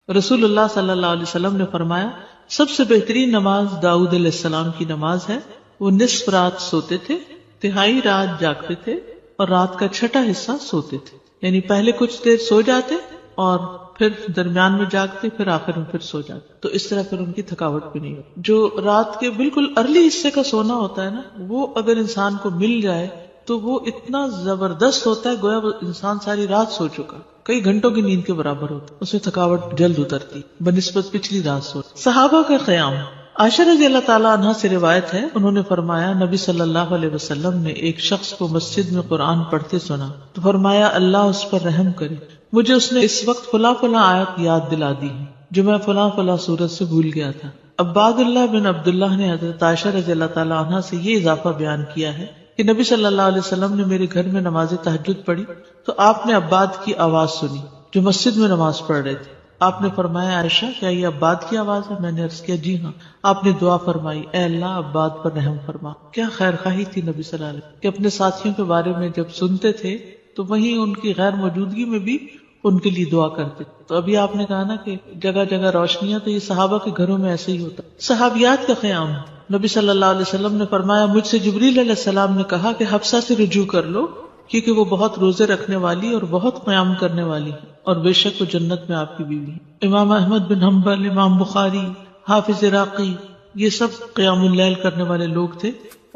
رسول اللہ صلی اللہ علیہ وسلم نے فرمایا سب سے بہترین نماز داؤد علیہ السلام کی نماز ہے. وہ نصف رات سوتے تھے، تہائی رات جاگتے تھے اور رات کا چھٹا حصہ سوتے تھے. یعنی پہلے کچھ دیر سو جاتے اور پھر درمیان میں جاگتے، پھر آخر میں پھر سو جاتے. تو اس طرح پھر ان کی تھکاوٹ بھی نہیں ہوتی. جو رات کے بالکل ارلی حصے کا سونا ہوتا ہے نا، وہ اگر انسان کو مل جائے تو وہ اتنا زبردست ہوتا ہے گویا وہ انسان ساری رات سو چکا، کئی گھنٹوں کی نیند کے برابر ہوتا ہے. اس میں تھکاوٹ جلد اترتی بنسبت پچھلی رات سو. صحابہ کا قیام. عائشہ رضی اللہ تعالیٰ عنہ سے روایت ہے، انہوں نے فرمایا نبی صلی اللہ علیہ وسلم نے ایک شخص کو مسجد میں قرآن پڑھتے سنا تو فرمایا اللہ اس پر رحم کرے، مجھے اس نے اس وقت فلاں فلاں آیت یاد دلا دی ہے جو میں فلاں فلاں سورت سے بھول گیا تھا. عباد اللہ بن عبداللہ نے حضرت عائشہ رضی اللہ تعالیٰ عنہ سے یہ اضافہ بیان کیا ہے کہ نبی صلی اللہ علیہ وسلم نے میرے گھر میں نماز تہجد پڑھی تو آپ نے عباد کی آواز سنی جو مسجد میں نماز پڑھ رہے تھے. آپ نے فرمایا عائشہ کیا یہ عباد کی آواز ہے؟ میں نے عرض کیا جی ہاں. آپ نے دعا فرمائی اے اللہ عباد پر رحم فرما. کیا خیر خواہی تھی نبی صلی اللہ علیہ وسلم کہ اپنے ساتھیوں کے بارے میں جب سنتے تھے تو وہیں ان کی غیر موجودگی میں بھی ان کے لیے دعا کرتے. تو ابھی آپ نے کہا نا کہ جگہ جگہ روشنیاں، تو یہ صحابہ کے گھروں میں ایسے ہی ہوتا. صحابیات کا قیام. نبی صلی اللہ علیہ وسلم نے فرمایا مجھ سے جبریل علیہ السلام نے کہا کہ حفصہ سے رجوع کر لو کیونکہ وہ بہت روزے رکھنے والی اور بہت قیام کرنے والی ہے اور بے شک وہ جنت میں آپ کی بیوی ہے. امام احمد بن حنبل، امام بخاری، حافظ عراقی، یہ سب قیام اللیل کرنے والے لوگ تھے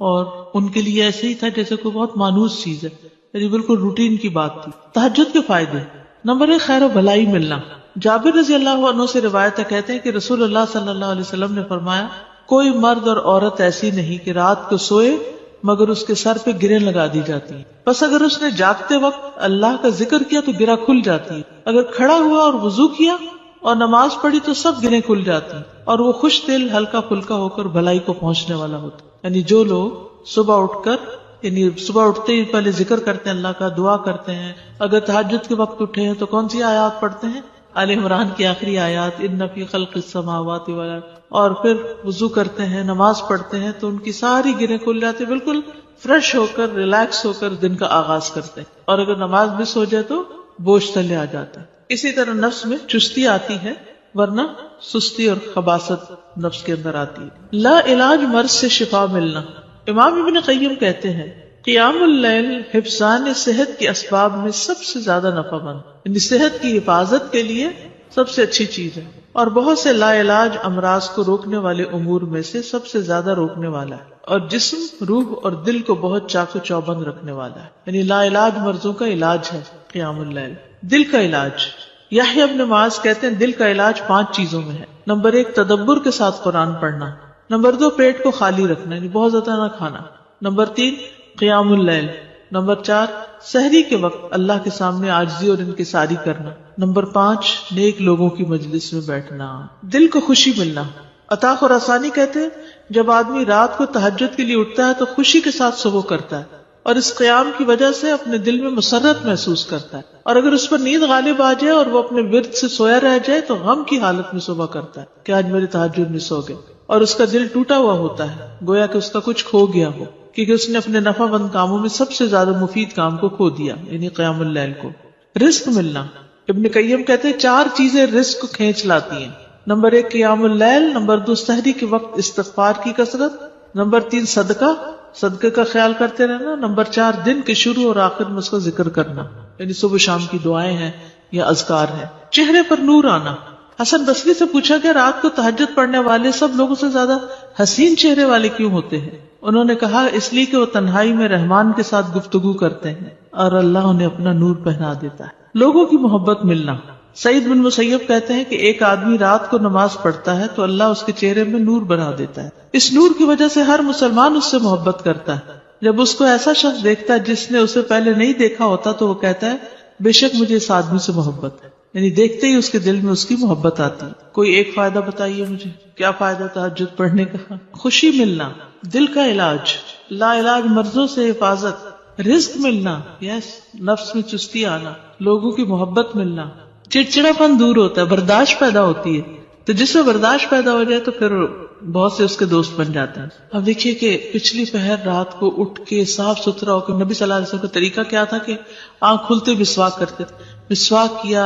اور ان کے لیے ایسے ہی تھا جیسے کوئی بہت مانوس چیز ہے، یعنی بالکل روٹین کی بات تھی. تہجد کے فائدے. نمبر 1 خیر و بھلائی ملنا. جابر رضی اللہ عنہ سے روایت ہے، کہتے ہیں کہ رسول اللہ صلی اللہ علیہ وسلم نے فرمایا کوئی مرد اور عورت ایسی نہیں کہ رات کو سوئے مگر اس کے سر پہ گریں لگا دی جاتی ہیں. بس اگر اس نے جاگتے وقت اللہ کا ذکر کیا تو گرہ کھل جاتی ہے، اگر کھڑا ہوا اور وضو کیا اور نماز پڑھی تو سب گریں کھل جاتی ہیں اور وہ خوش دل ہلکا پھلکا ہو کر بھلائی کو پہنچنے والا ہوتا. یعنی جو لوگ صبح اٹھ کر صبح اٹھتے ہی پہلے ذکر کرتے ہیں، اللہ کا دعا کرتے ہیں، اگر تہجد کے وقت اٹھے ہیں تو کون سی آیات پڑھتے ہیں؟ آل عمران کی آخری آیات، ان فی خلق السماوات والارض، اور پھر وضو کرتے ہیں، نماز پڑھتے ہیں تو ان کی ساری گریں کھل جاتی، بالکل فریش ہو کر ریلیکس ہو کر دن کا آغاز کرتے ہیں. اور اگر نماز مس ہو جائے تو بوجھ تلے آ جاتا ہے. اسی طرح نفس میں چستی آتی ہے ورنہ سستی اور خباثت نفس کے اندر آتی ہے. لا علاج مرض سے شفا ملنا. امام ابن قیم کہتے ہیں قیام اللیل حفظان صحت کے اسباب میں سب سے زیادہ نفع مند، یعنی صحت کی حفاظت کے لیے سب سے اچھی چیز ہے اور بہت سے لا علاج امراض کو روکنے والے امور میں سے سب سے زیادہ روکنے والا ہے اور جسم، روح اور دل کو بہت چاق و چوبند رکھنے والا ہے. یعنی لا علاج مرضوں کا علاج ہے قیام اللیل. دل کا علاج. یحییٰ ابن معاذ کہتے ہیں دل کا علاج 5 چیزوں میں ہے. نمبر 1 تدبر کے ساتھ قرآن پڑھنا. نمبر 2 پیٹ کو خالی رکھنا، یعنی بہت زیادہ نہ کھانا. نمبر 3 قیام اللیل. نمبر 4 سحری کے وقت اللہ کے سامنے عاجزی اور انکساری کرنا. نمبر 5 نیک لوگوں کی مجلس میں بیٹھنا. دل کو خوشی ملنا. عطا خراسانی کہتے ہیں جب آدمی رات کو تہجد کے لیے اٹھتا ہے تو خوشی کے ساتھ صبح کرتا ہے اور اس قیام کی وجہ سے اپنے دل میں مسرت محسوس کرتا ہے، اور اگر اس پر نیند غالب آ جائے اور وہ اپنے ورد سے سویا رہ جائے تو غم کی حالت میں صبح کرتا ہے کہ آج میرے تہجد مس ہو گئے اور اس کا دل ٹوٹا ہوا ہوتا ہے گویا کہ اس کا کچھ کھو گیا ہو، کیونکہ اس نے اپنے نفع مند کاموں میں سب سے زیادہ مفید کام کو کھو دیا، یعنی قیام اللیل کو. رزق ملنا. ابن قیم کہتے ہیں 4 چیزیں رزق کو کھینچ لاتی ہیں. نمبر 1 قیام اللیل. نمبر 2 سحری کے وقت استغفار کی کثرت. نمبر 3 صدقے کا خیال کرتے رہنا. نمبر 4 دن کے شروع اور آخر میں اس کا ذکر کرنا، یعنی صبح شام کی دعائیں ہیں یا اذکار ہیں. چہرے پر نور آنا. حسن بصری سے پوچھا کہ رات کو تہجد پڑھنے والے سب لوگوں سے زیادہ حسین چہرے والے کیوں ہوتے ہیں؟ انہوں نے کہا اس لیے کہ وہ تنہائی میں رحمان کے ساتھ گفتگو کرتے ہیں اور اللہ انہیں اپنا نور پہنا دیتا ہے. لوگوں کی محبت ملنا. سعید بن مسیب کہتے ہیں کہ ایک آدمی رات کو نماز پڑھتا ہے تو اللہ اس کے چہرے میں نور بنا دیتا ہے. اس نور کی وجہ سے ہر مسلمان اس سے محبت کرتا ہے. جب اس کو ایسا شخص دیکھتا ہے جس نے اسے پہلے نہیں دیکھا ہوتا تو وہ کہتا ہے بے شک مجھے اس آدمی سے محبت ہے، یعنی دیکھتے ہی اس کے دل میں اس کی محبت آتی ہے. کوئی ایک فائدہ بتائیے مجھے، کیا فائدہ تہجد پڑھنے کا؟ خوشی ملنا. دل کا علاج. لا علاج مرضوں سے حفاظت. رزق ملنا. یس. نفس میں چستی آنا. لوگوں کی محبت ملنا. چڑچڑا پن دور ہوتا ہے، برداشت پیدا ہوتی ہے. تو جس میں برداشت پیدا ہو جائے تو پھر بہت سے اس کے دوست بن جاتے ہیں. اب دیکھیے کہ پچھلی پہر رات کو اٹھ کے صاف ستھرا ہو کے نبی صلی اللہ علیہ وسلم کا طریقہ کیا تھا کہ آنکھ کھلتے مسواک کرتے تھے. مسواک کیا,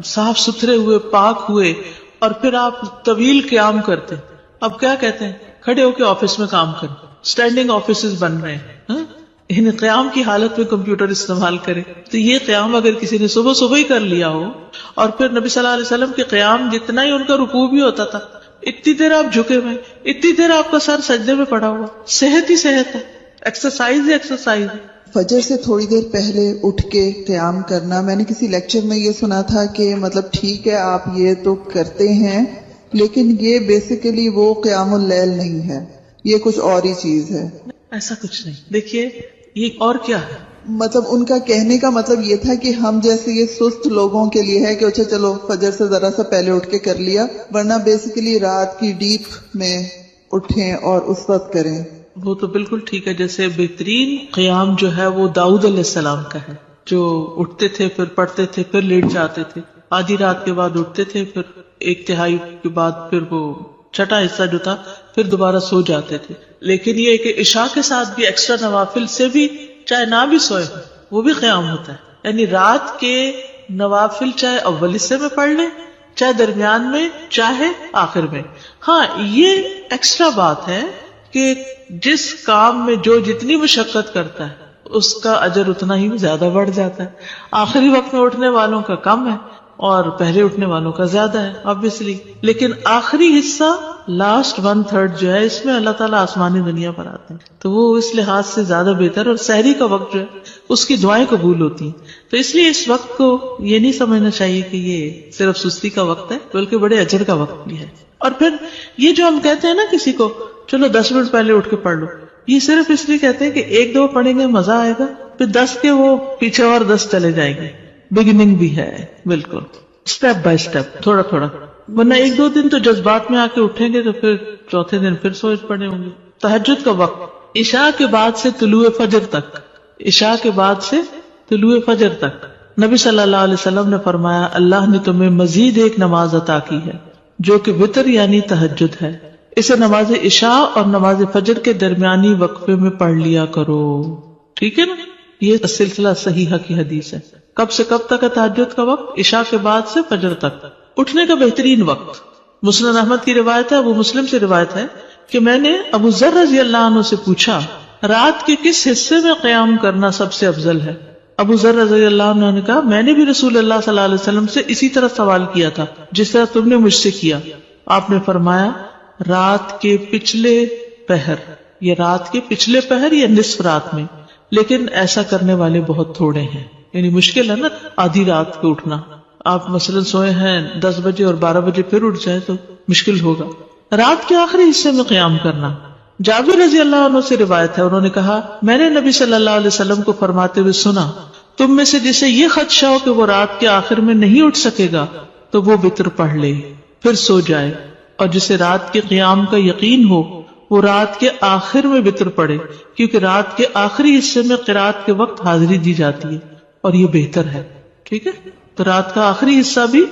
صاف ستھرے ہوئے, پاک ہوئے, اور پھر آپ طویل قیام کرتے. اب کیا کہتے ہیں, کھڑے ہو کے آفس میں کام کریں, اسٹینڈنگ آفیسز بن رہے ہیں, یعنی قیام کی حالت میں کمپیوٹر استعمال کرے. تو یہ قیام اگر کسی نے صبح صبح ہی کر لیا ہو, اور پھر نبی صلی اللہ علیہ وسلم کے قیام جتنا ہی ان کا رکوع بھی ہوتا تھا, اتنی دیر آپ جھکے ہوئے, اتنی دیر آپ کا سر سجدے میں پڑا ہوا, صحت ہی صحت ہے, ایکسرسائز ہی ایکسرسائز ہے. فجر سے تھوڑی دیر پہلے اٹھ کے قیام کرنا, میں نے کسی لیکچر میں یہ سنا تھا کہ مطلب ٹھیک ہے آپ یہ تو کرتے ہیں, لیکن یہ بیسیکلی وہ قیام اللیل نہیں ہے, یہ کچھ اور ہی چیز ہے. ایسا کچھ نہیں. دیکھیے یہ اور کیا ہے, مطلب ان کا کہنے کا مطلب یہ تھا کہ ہم جیسے یہ سست لوگوں کے لیے ہے کہ اچھا چلو فجر سے ذرا سا پہلے اٹھ کے کر لیا, ورنہ بیسیکلی رات کی ڈیپ میں اٹھیں اور اس وقت کریں. وہ تو بالکل ٹھیک ہے. جیسے بہترین قیام جو ہے وہ داؤد علیہ السلام کا ہے, جو اٹھتے تھے, پھر پڑھتے تھے, پھر لیٹ جاتے تھے, آدھی رات کے بعد اٹھتے تھے, پھر ایک تہائی کے بعد پھر وہ چھٹا حصہ جو تھا پھر دوبارہ سو جاتے تھے. لیکن یہ کہ عشاء کے ساتھ بھی ایکسٹرا نوافل سے بھی چاہے نہ بھی سوئے وہ بھی قیام ہوتا ہے. یعنی رات کے نوافل چاہے اول حصے میں پڑھ لیں, چاہے درمیان میں, چاہے آخر میں. ہاں یہ ایکسٹرا بات ہے کہ جس کام میں جو جتنی مشقت کرتا ہے اس کا اجر اتنا ہی زیادہ بڑھ جاتا ہے. آخری وقت میں اٹھنے والوں کا کم ہے اور پہلے اٹھنے والوں کا زیادہ ہے obviously. لیکن آخری حصہ لاسٹ 1/3 جو ہے اس میں اللہ تعالیٰ آسمانی دنیا پر آتے ہیں, تو وہ اس لحاظ سے زیادہ بہتر. اور سحری کا وقت جو ہے اس کی دعائیں قبول ہوتی ہیں. تو اس لیے اس وقت کو یہ نہیں سمجھنا چاہیے کہ یہ صرف سستی کا وقت ہے, بلکہ بڑے اجر کا وقت بھی ہے. اور پھر یہ جو ہم کہتے ہیں نا کسی کو چلو 10 منٹ پہلے اٹھ کے پڑھ لو, یہ صرف اس لیے کہتے ہیں کہ 1-2 پڑھیں گے مزہ آئے گا, پھر 10 کے وہ پیچھے اور 10 چلے جائیں گے. بگننگ بھی ہے بالکل, اسٹیپ بائی اسٹیپ, تھوڑا تھوڑا. ورنہ 1-2 دن تو جذبات میں آ کے اٹھیں گے تو پھر چوتھے دن پھر سوچ پڑے ہوں گے. تہجد کا وقت عشاء کے بعد سے طلوع فجر تک, عشاء کے بعد سے طلوع فجر تک. نبی صلی اللہ علیہ وسلم نے فرمایا اللہ نے تمہیں مزید ایک نماز عطا کی ہے جو کہ وتر یعنی تہجد ہے, اسے نماز عشاء اور نماز فجر کے درمیانی وقفے میں پڑھ لیا کرو. ٹھیک ہے نا, یہ سلسلہ صحیحہ کی حدیث ہے. کب سے کب تک ہے تہجد کا وقت؟ عشاء کے بعد سے فجر تک. اٹھنے کا بہترین وقت مسند احمد کی روایت ہے, ابو مسلم سے روایت ہے کہ میں نے ابو ذر رضی اللہ عنہ سے پوچھا رات کے کس حصے میں قیام کرنا سب سے افضل ہے؟ ابو ذر رضی اللہ عنہ نے کہا میں نے بھی رسول اللہ صلی اللہ علیہ وسلم سے اسی طرح سوال کیا تھا جس طرح تم نے مجھ سے کیا. آپ نے فرمایا رات کے پچھلے پہر, یا رات کے پچھلے پہر یا نصف رات میں, لیکن ایسا کرنے والے بہت تھوڑے ہیں. یعنی مشکل ہے نا آدھی رات کو اٹھنا. آپ مثلا سوئے ہیں 10 بجے اور 12 بجے پھر اٹھ جائے تو مشکل ہوگا. رات کے آخری حصے میں قیام کرنا. جابر رضی اللہ عنہ سے روایت ہے, انہوں نے کہا میں نے نبی صلی اللہ علیہ وسلم کو فرماتے ہوئے سنا تم میں سے جسے یہ خدشہ ہو کہ وہ رات کے آخر میں نہیں اٹھ سکے گا تو وہ وتر پڑھ لے پھر سو جائے, اور جسے رات کے قیام کا یقین ہو وہ رات کے آخر میں وتر پڑھے, کیونکہ رات کے آخری حصے میں قرات کے وقت حاضری دی جاتی ہے اور یہ بہتر ہے. ٹھیک ہے, تو رات کا آخری حصہ بھی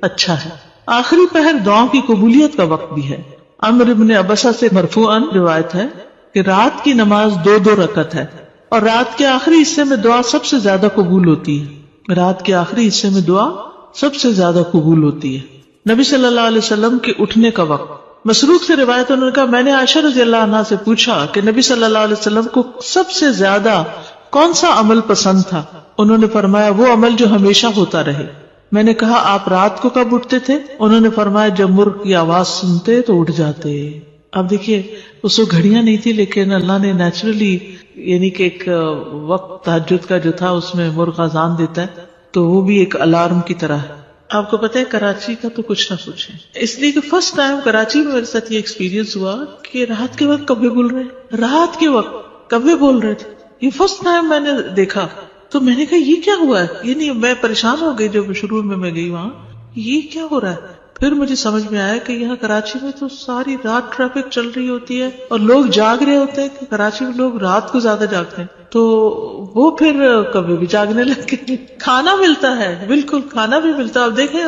اچھا ہے. آخری پہر دعاؤں کی قبولیت کا وقت بھی ہے. عمرو بن عبسہ سے مرفوعاً روایت ہے کہ رات کی نماز 2 رکعت ہے اور رات کے آخری حصے میں دعا سب سے زیادہ قبول ہوتی ہے. رات کے آخری حصے میں دعا سب سے زیادہ قبول ہوتی ہے. نبی صلی اللہ علیہ وسلم کے اٹھنے کا وقت. مسروق سے روایت انہوں نے کہا میں نے عائشہ رضی اللہ عنہا سے پوچھا کہ نبی صلی اللہ علیہ وسلم کو سب سے زیادہ کون سا عمل پسند تھا؟ انہوں نے فرمایا وہ عمل جو ہمیشہ ہوتا رہے. میں نے کہا آپ رات کو کب اٹھتے تھے؟ انہوں نے فرمایا جب مرغ کی آواز سنتے تو اٹھ جاتے. اب دیکھیے اس وقت گھڑیاں نہیں تھی, لیکن اللہ نے نیچرلی یعنی کہ ایک وقت تہجد کا جو تھا اس میں مرغ اذان دیتا ہے تو وہ بھی ایک الارم کی طرح ہے. آپ کو پتہ ہے کراچی کا تو کچھ نہ پوچھیں, اس لیے کہ فرسٹ ٹائم کراچی میں میرے ساتھ یہ ایکسپیرینس ہوا کہ رات کے وقت کبھی بول رہے, رات کے وقت کبھی بول رہے تھے. یہ فرسٹ ٹائم میں نے دیکھا تو میں نے کہا یہ کیا ہوا ہے, یہ نہیں, میں پریشان ہو گئی جب شروع میں گئی وہاں, یہ کیا ہو رہا ہے. پھر مجھے سمجھ میں آیا کہ یہاں کراچی میں تو ساری رات ٹریفک چل رہی ہوتی ہے اور لوگ جاگ رہے ہوتے ہیں, کہ کراچی میں لوگ رات کو زیادہ جاگتے ہیں, تو وہ پھر کبھی بھی جاگنے لگے. کھانا ملتا ہے, بالکل کھانا بھی ملتا ہے. اب دیکھیں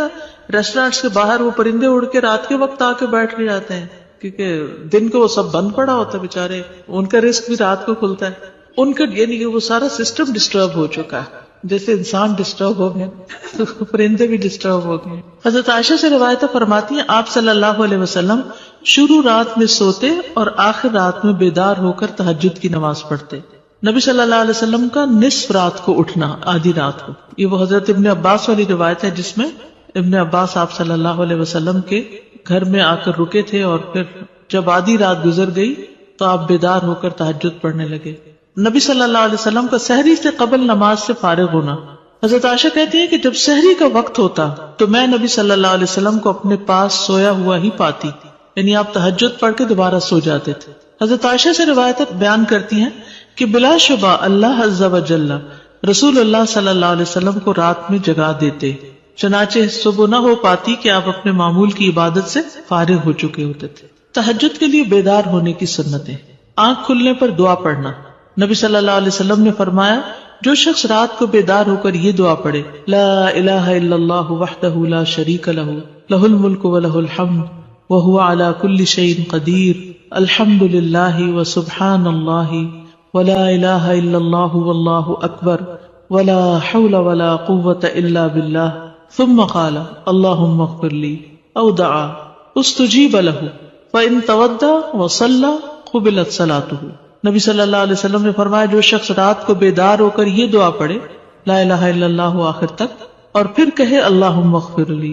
ریسٹورینٹس کے باہر وہ پرندے اڑ کے رات کے وقت آ کے بیٹھ کے جاتے ہیں, کیونکہ دن کو وہ سب بند پڑا ہوتا ہے بیچارے, ان کا رزق بھی رات کو کھلتا ہے. ان کا یعنی کہ وہ سارا سسٹم ڈسٹرب ہو چکا ہے. جیسے انسان ڈسٹرب ہو گئے تو پرندے بھی ڈسٹرب ہو گئے. حضرت عائشہ سے روایت فرماتی ہیں آپ صلی اللہ علیہ وسلم شروع رات میں سوتے اور آخر رات میں بیدار ہو کر تہجد کی نماز پڑھتے. نبی صلی اللہ علیہ وسلم کا نصف رات کو اٹھنا، آدھی رات کو، یہ وہ حضرت ابن عباس والی روایت ہے جس میں ابن عباس آپ صلی اللہ علیہ وسلم کے گھر میں آ کر رکے تھے اور پھر جب آدھی رات گزر گئی تو آپ بیدار ہو کر تہجد پڑھنے لگے. نبی صلی اللہ علیہ وسلم کا سحری سے قبل نماز سے فارغ ہونا. حضرت عائشہ کہتی ہیں کہ جب سحری کا وقت ہوتا تو میں نبی صلی اللہ علیہ وسلم کو اپنے پاس سویا ہوا ہی پاتی، یعنی آپ تہجد پڑھ کے دوبارہ سو جاتے تھے. حضرت عائشہ سے روایت بیان کرتی ہیں کہ بلا شبہ اللہ عز و جل رسول اللہ صلی اللہ علیہ وسلم کو رات میں جگا دیتے، چنانچہ صبح نہ ہو پاتی کہ آپ اپنے معمول کی عبادت سے فارغ ہو چکے ہوتے تھے. تہجد کے لیے بیدار ہونے کی سنتیں. آنکھ کھلنے پر دعا پڑھنا. نبی صلی اللہ علیہ وسلم نے فرمایا جو شخص رات کو بیدار ہو کر یہ دعا پڑھے لا الہ الا اللہ وحدہ لا شریک لہ لہ الملک ولہ الحمد وہو علی کل شیء قدیر الحمد للہ وسبحان اللہ ولا الہ الا اللہ واللہ اکبر ولا حول ولا قوة الا باللہ ثم قال اللہم اغفر لی او دعا استجیب لہ فإن تودع وصلى قبلت صلاته. نبی صلی اللہ علیہ وسلم نے فرمایا جو شخص رات کو بیدار ہو کر یہ دعا پڑھے لا الہ الا اللہ آخر تک اور پھر کہے اللہم اغفر لی،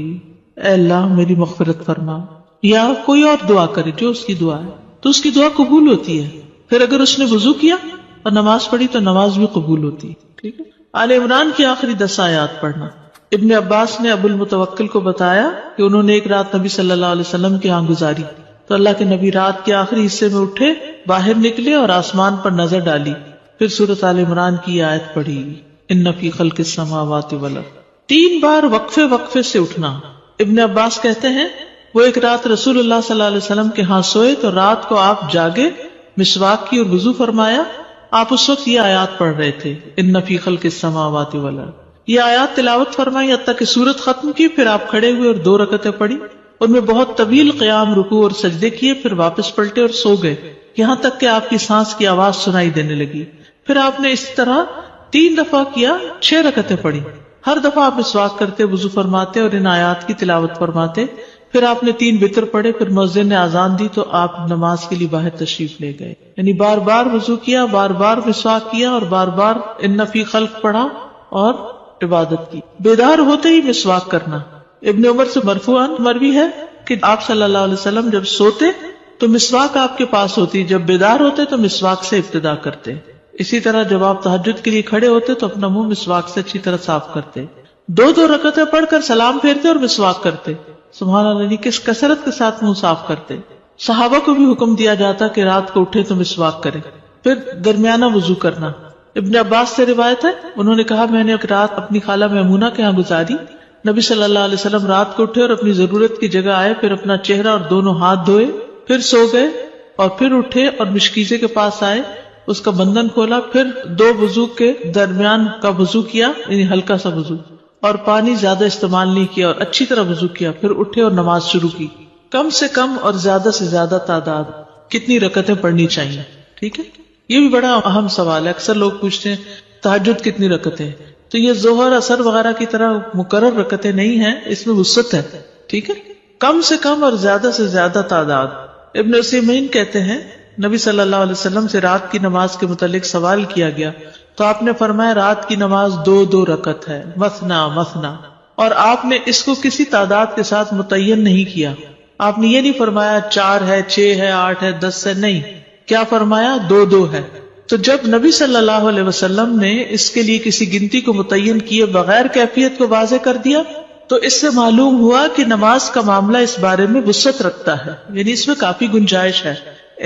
اے اللہ میری مغفرت فرما، یا کوئی اور دعا کرے جو اس کی دعا ہے تو اس کی دعا قبول ہوتی ہے. پھر اگر اس نے وضو کیا اور نماز پڑھی تو نماز بھی قبول ہوتی ہے. ٹھیک ہے. آل عمران کی آخری 10 آیات پڑھنا. ابن عباس نے ابو المتوکل کو بتایا کہ انہوں نے ایک رات نبی صلی اللہ علیہ وسلم کے ہاں گزاری تو اللہ کے نبی رات کے آخری حصے میں اٹھے، باہر نکلے اور آسمان پر نظر ڈالی، پھر سورۃ آل عمران کی آیت پڑھی ان فی خلق السماوات والارض. 3 بار وقفے سے اٹھنا. ابن عباس کہتے ہیں وہ ایک رات رسول اللہ صلی اللہ علیہ وسلم کے ہاں سوئے تو رات کو آپ جاگے، مسواک کی اور وضو فرمایا. آپ اس وقت یہ آیات پڑھ رہے تھے ان فی خلق السماوات والارض. یہ آیات تلاوت فرمائی حتیٰ کہ سورت ختم کی، پھر آپ کھڑے ہوئے اور 2 رکعتیں پڑھی. ان میں بہت طویل قیام، رکوع اور سجدے کیے، پھر واپس پلٹے اور سو گئے یہاں تک کہ آپ کی سانس کی آواز سنائی دینے لگی. پھر آپ نے اس طرح 3 دفعہ کیا، 6 رکعتیں پڑھی. ہر دفعہ آپ مسواک کرتے، وضو فرماتے اور ان آیات کی تلاوت فرماتے. پھر آپ نے 3 وتر پڑھے، پھر مؤذن نے اذان دی تو آپ نماز کے لیے باہر تشریف لے گئے. یعنی بار بار وضو کیا، بار بار مسواک کیا اور بار بار ان فی خلق پڑھا اور عبادت کی. بیدار ہوتے ہی مسواک کرنا. ابن عمر سے مرفوعاً مروی ہے کہ آپ صلی اللہ علیہ وسلم جب سوتے تو مسواک آپ کے پاس ہوتی، جب بیدار ہوتے تو مسواک سے ابتدا کرتے. اسی طرح جب آپ تہجد کے لیے کھڑے ہوتے تو اپنا منہ مسواک سے اچھی طرح صاف کرتے. 2 رکعتیں پڑھ کر سلام پھیرتے اور مسواک کرتے. سبحان اللہ، کس کثرت کے ساتھ منہ صاف کرتے. صحابہ کو بھی حکم دیا جاتا کہ رات کو اٹھے تو مسواک کرے. پھر درمیانہ وضو کرنا. ابن عباس سے روایت ہے انہوں نے کہا میں نے ایک رات اپنی خالہ میمونہ کے ہاں گزاری. نبی صلی اللہ علیہ وسلم رات کو اٹھے اور اپنی ضرورت کی جگہ آئے، پھر اپنا چہرہ اور دونوں ہاتھ دھوئے، پھر سو گئے اور پھر اٹھے اور مشکیزے کے پاس آئے، اس کا بندھن کھولا، پھر 2 وضو کے درمیان کا وضو کیا، یعنی ہلکا سا وضو، اور پانی زیادہ استعمال نہیں کیا اور اچھی طرح وضو کیا. پھر اٹھے اور نماز شروع کی. کم سے کم اور زیادہ سے زیادہ تعداد کتنی رکعتیں پڑھنی چاہیے؟ ٹھیک ہے. یہ بھی بڑا اہم سوال ہے. اکثر لوگ پوچھتے ہیں تہجد کتنی رکعتیں؟ تو یہ ظہر اثر وغیرہ کی طرح مقرر رکعتیں نہیں ہیں، اس میں وسعت ہے. ٹھیک ہے. کم سے کم اور زیادہ سے زیادہ تعداد. ابن عثیمین کہتے ہیں نبی صلی اللہ علیہ وسلم سے رات کی نماز کے متعلق سوال کیا گیا تو آپ نے فرمایا رات کی نماز 2 رکعت ہے، مثنا مثنا، اور آپ نے اس کو کسی تعداد کے ساتھ متعین نہیں کیا. آپ نے یہ نہیں فرمایا 4 ہے، 6 ہے، 8 ہے، 10 ہے، نہیں. کیا فرمایا؟ 2 ہے. تو جب نبی صلی اللہ علیہ وسلم نے اس کے لیے کسی گنتی کو متعین کیے بغیر کیفیت کو واضح کر دیا تو اس سے معلوم ہوا کہ نماز کا معاملہ اس بارے میں وسعت رکھتا ہے، یعنی اس میں کافی گنجائش ہے.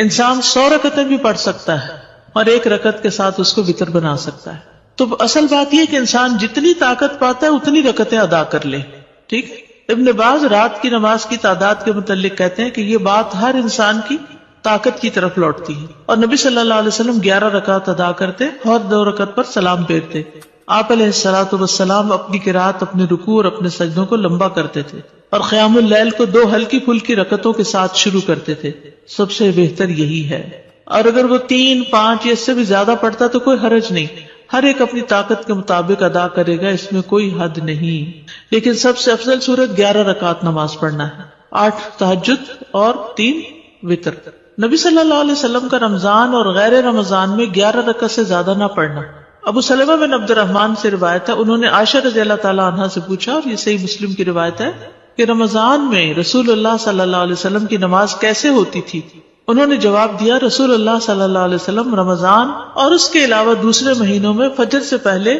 انسان 100 رکعتیں بھی پڑھ سکتا ہے اور 1 رکعت کے ساتھ اس کو وتر بنا سکتا ہے. تو اصل بات یہ کہ انسان جتنی طاقت پاتا ہے اتنی رکعتیں ادا کر لے. ٹھیک. ابن باز رات کی نماز کی تعداد کے متعلق کہتے ہیں کہ یہ بات ہر انسان کی طاقت کی طرف لوٹتی ہے، اور نبی صلی اللہ علیہ وسلم 11 رکعت ادا کرتے اور 2 رکعت پر سلام پھیرتے. آپ علیہ الصلوۃ والسلام اپنی قرات، اپنے رکوع اور اپنے سجدوں کو لمبا کرتے تھے اور قیام اللیل کو 2 ہلکی پھلکی رکعتوں کے ساتھ شروع کرتے تھے. سب سے بہتر یہی ہے. اور اگر وہ 3، 5 یا اس سے بھی زیادہ پڑھتا تو کوئی حرج نہیں. ہر ایک اپنی طاقت کے مطابق ادا کرے گا، اس میں کوئی حد نہیں. لیکن سب سے افضل صورت 11 رکعت نماز پڑھنا ہے، 8 تہجد اور 3 وتر. نبی صلی اللہ علیہ وسلم کا رمضان اور غیر رمضان میں 11 رکعت سے زیادہ نہ پڑھنا. ابو سلمہ بن عبد الرحمن سے روایت ہے، انہوں نے عائشہ رضی اللہ تعالی عنہا سے پوچھا، اور یہ صحیح مسلم کی روایت ہے، کہ رمضان میں رسول اللہ صلی اللہ علیہ وسلم کی نماز کیسے ہوتی تھی؟ انہوں نے جواب دیا، رسول اللہ صلی اللہ علیہ وسلم رمضان اور اس کے علاوہ دوسرے مہینوں میں فجر سے پہلے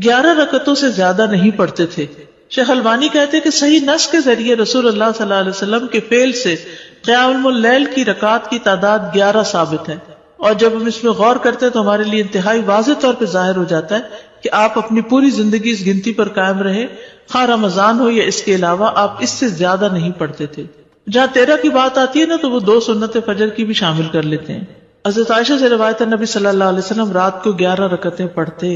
11 رکعتوں سے زیادہ نہیں پڑھتے تھے. شیخ البانی کہتے ہیں کہ صحیح نص کے ذریعے رسول اللہ صلی اللہ علیہ وسلم کے فعل سے قیام اللیل کی رکعات کی تعداد 11 ثابت ہے، اور جب ہم اس میں غور کرتے ہیں تو ہمارے لیے انتہائی واضح طور پہ ظاہر ہو جاتا ہے کہ آپ اپنی پوری زندگی اس گنتی پر قائم رہے، خواہ رمضان ہو یا اس کے علاوہ آپ اس سے زیادہ نہیں پڑھتے تھے. جہاں 13 کی بات آتی ہے نا تو وہ 2 سنت فجر کی بھی شامل کر لیتے ہیں. حضرت عائشہ سے روایت ہے، نبی صلی اللہ علیہ وسلم رات کو 11 رکعتیں پڑھتے،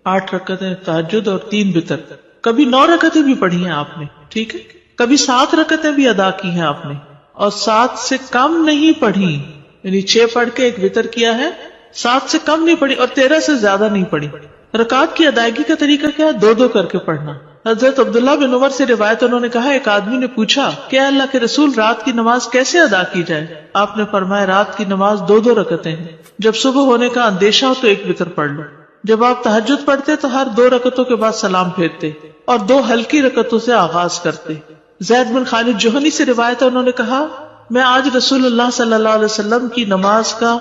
8 رکعتیں تہجد اور 3 وتر. کبھی 9 رکعتیں بھی پڑھی ہیں آپ نے، ٹھیک ہے، کبھی 7 رکعتیں بھی ادا کی ہیں آپ نے، اور 7 سے کم نہیں پڑھی، یعنی 6 پڑھ کے 1 وتر کیا ہے، 7 سے کم نہیں پڑھی اور 13 سے زیادہ نہیں پڑھی. رکعات کی ادائیگی کا طریقہ کیا ہے؟ 2 کر کے پڑھنا. حضرت عبداللہ بن عمر سے روایت، انہوں نے کہا، ایک آدمی نے پوچھا کہ اللہ کے رسول رات کی نماز کیسے ادا کی جائے؟ آپ نے فرمایا، رات کی نماز 2 رکعتیں ہیں، جب صبح ہونے کا اندیشہ ہو تو 1 وتر پڑھ لو. جب آپ تہجد پڑھتے تو ہر 2 رکعتوں کے بعد سلام پھیرتے اور 2 ہلکی رکعتوں سے آغاز کرتے. زید بن خالد جوہنی سے روایت ہے، انہوں نے کہا، میں آج رسول اللہ صلی اللہ علیہ وسلم کی نماز کا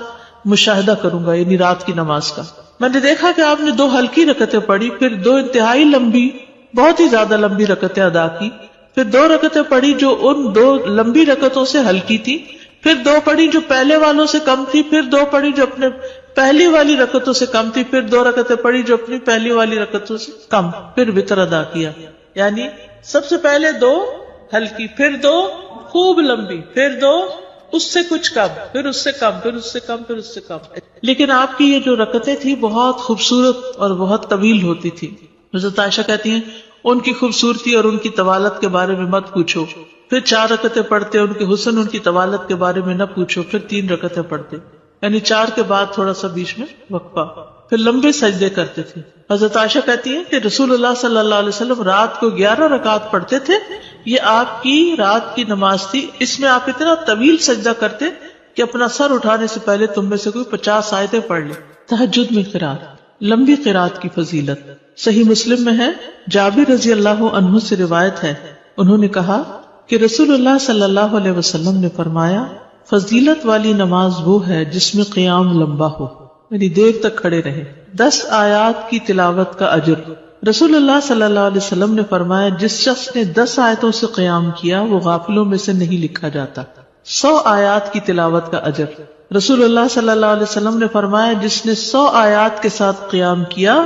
مشاہدہ کروں گا، یعنی رات کی نماز کا. میں نے دیکھا کہ آپ نے 2 ہلکی رکعتیں پڑھی، پھر 2 انتہائی لمبی، بہت ہی زیادہ لمبی رکعتیں ادا کی، پھر 2 رکعتیں پڑھی جو ان 2 لمبی رکعتوں سے ہلکی تھی، پھر 2 پڑھی جو پہلے والوں سے کم تھی، پھر 2 پڑھی جو اپنے پہلی والی رکعتوں سے کم تھی، پھر 2 رکعتیں پڑھی جو اپنی پہلی والی رکعتوں سے کم، پھر وتر ادا کیا. یعنی سب سے پہلے 2 ہلکی، پھر 2 خوب لمبی، پھر 2 اس سے کچھ کم، پھر اس سے کم، پھر اس سے کم، پھر اس سے کم. لیکن آپ کی یہ جو رکعتیں تھی بہت خوبصورت اور بہت طویل ہوتی تھی. حضرت عائشہ کہتی ہیں، ان کی خوبصورتی اور ان کی طوالت کے بارے میں مت پوچھو. پھر 4 رکعتیں پڑھتے، ان کے حسن، ان کی طوالت کے بارے میں نہ پوچھو. پھر 3 رکعتیں پڑھتے، یعنی 4 کے بعد تھوڑا سا بیچ میں وقفہ، پھر لمبے سجدے کرتے تھے. حضرت عائشہ کہتی ہیں کہ رسول اللہ صلی اللہ علیہ وسلم رات کو 11 رکعات پڑھتے تھے، یہ آپ کی رات کی نماز تھی. اس میں آپ اتنا طویل سجدہ کرتے کہ اپنا سر اٹھانے سے پہلے تم میں سے کوئی 50 آیتیں پڑھ لے. تہجد میں قرات، لمبی قرات کی فضیلت. صحیح مسلم میں ہے، جابر رضی اللہ عنہ سے روایت ہے، انہوں نے کہا کہ رسول اللہ صلی اللہ علیہ وسلم نے فرمایا، فضیلت والی نماز وہ ہے جس میں قیام لمبا ہو، یعنی دیر تک کھڑے رہے. 10 آیات کی تلاوت کا اجر. رسول اللہ صلی اللہ علیہ وسلم نے فرمایا، جس شخص نے 10 آیتوں سے قیام کیا وہ غافلوں میں سے نہیں لکھا جاتا. 100 آیات کی تلاوت کا اجر. رسول اللہ صلی اللہ علیہ وسلم نے فرمایا، جس نے 100 آیات کے ساتھ قیام کیا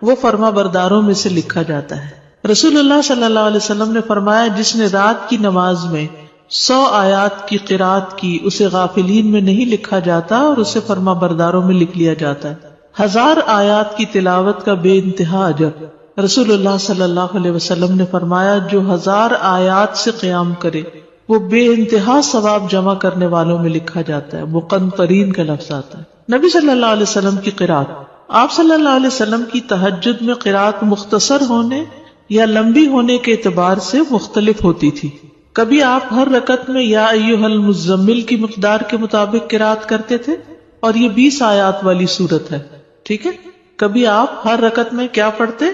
وہ فرما برداروں میں سے لکھا جاتا ہے. رسول اللہ صلی اللہ علیہ وسلم نے فرمایا، جس نے رات کی نماز میں 100 آیات کی قرات کی اسے غافلین میں نہیں لکھا جاتا اور اسے فرما برداروں میں لکھ لیا جاتا ہے. 1000 آیات کی تلاوت کا بے انتہا اجر. رسول اللہ صلی اللہ علیہ وسلم نے فرمایا، جو 1000 آیات سے قیام کرے وہ بے انتہا ثواب جمع کرنے والوں میں لکھا جاتا ہے. مقنطرین کا لفظ آتا ہے. نبی صلی اللہ علیہ وسلم کی قرات. آپ صلی اللہ علیہ وسلم کی تہجد میں قرات مختصر ہونے یا لمبی ہونے کے اعتبار سے مختلف ہوتی تھی. کبھی آپ ہر رکعت میں یا ایھا المزمل کی مقدار کے مطابق قرات کرتے تھے، اور یہ 20 آیات والی سورت ہے، ٹھیک ہے. کبھی آپ ہر رکعت میں کیا پڑھتے؟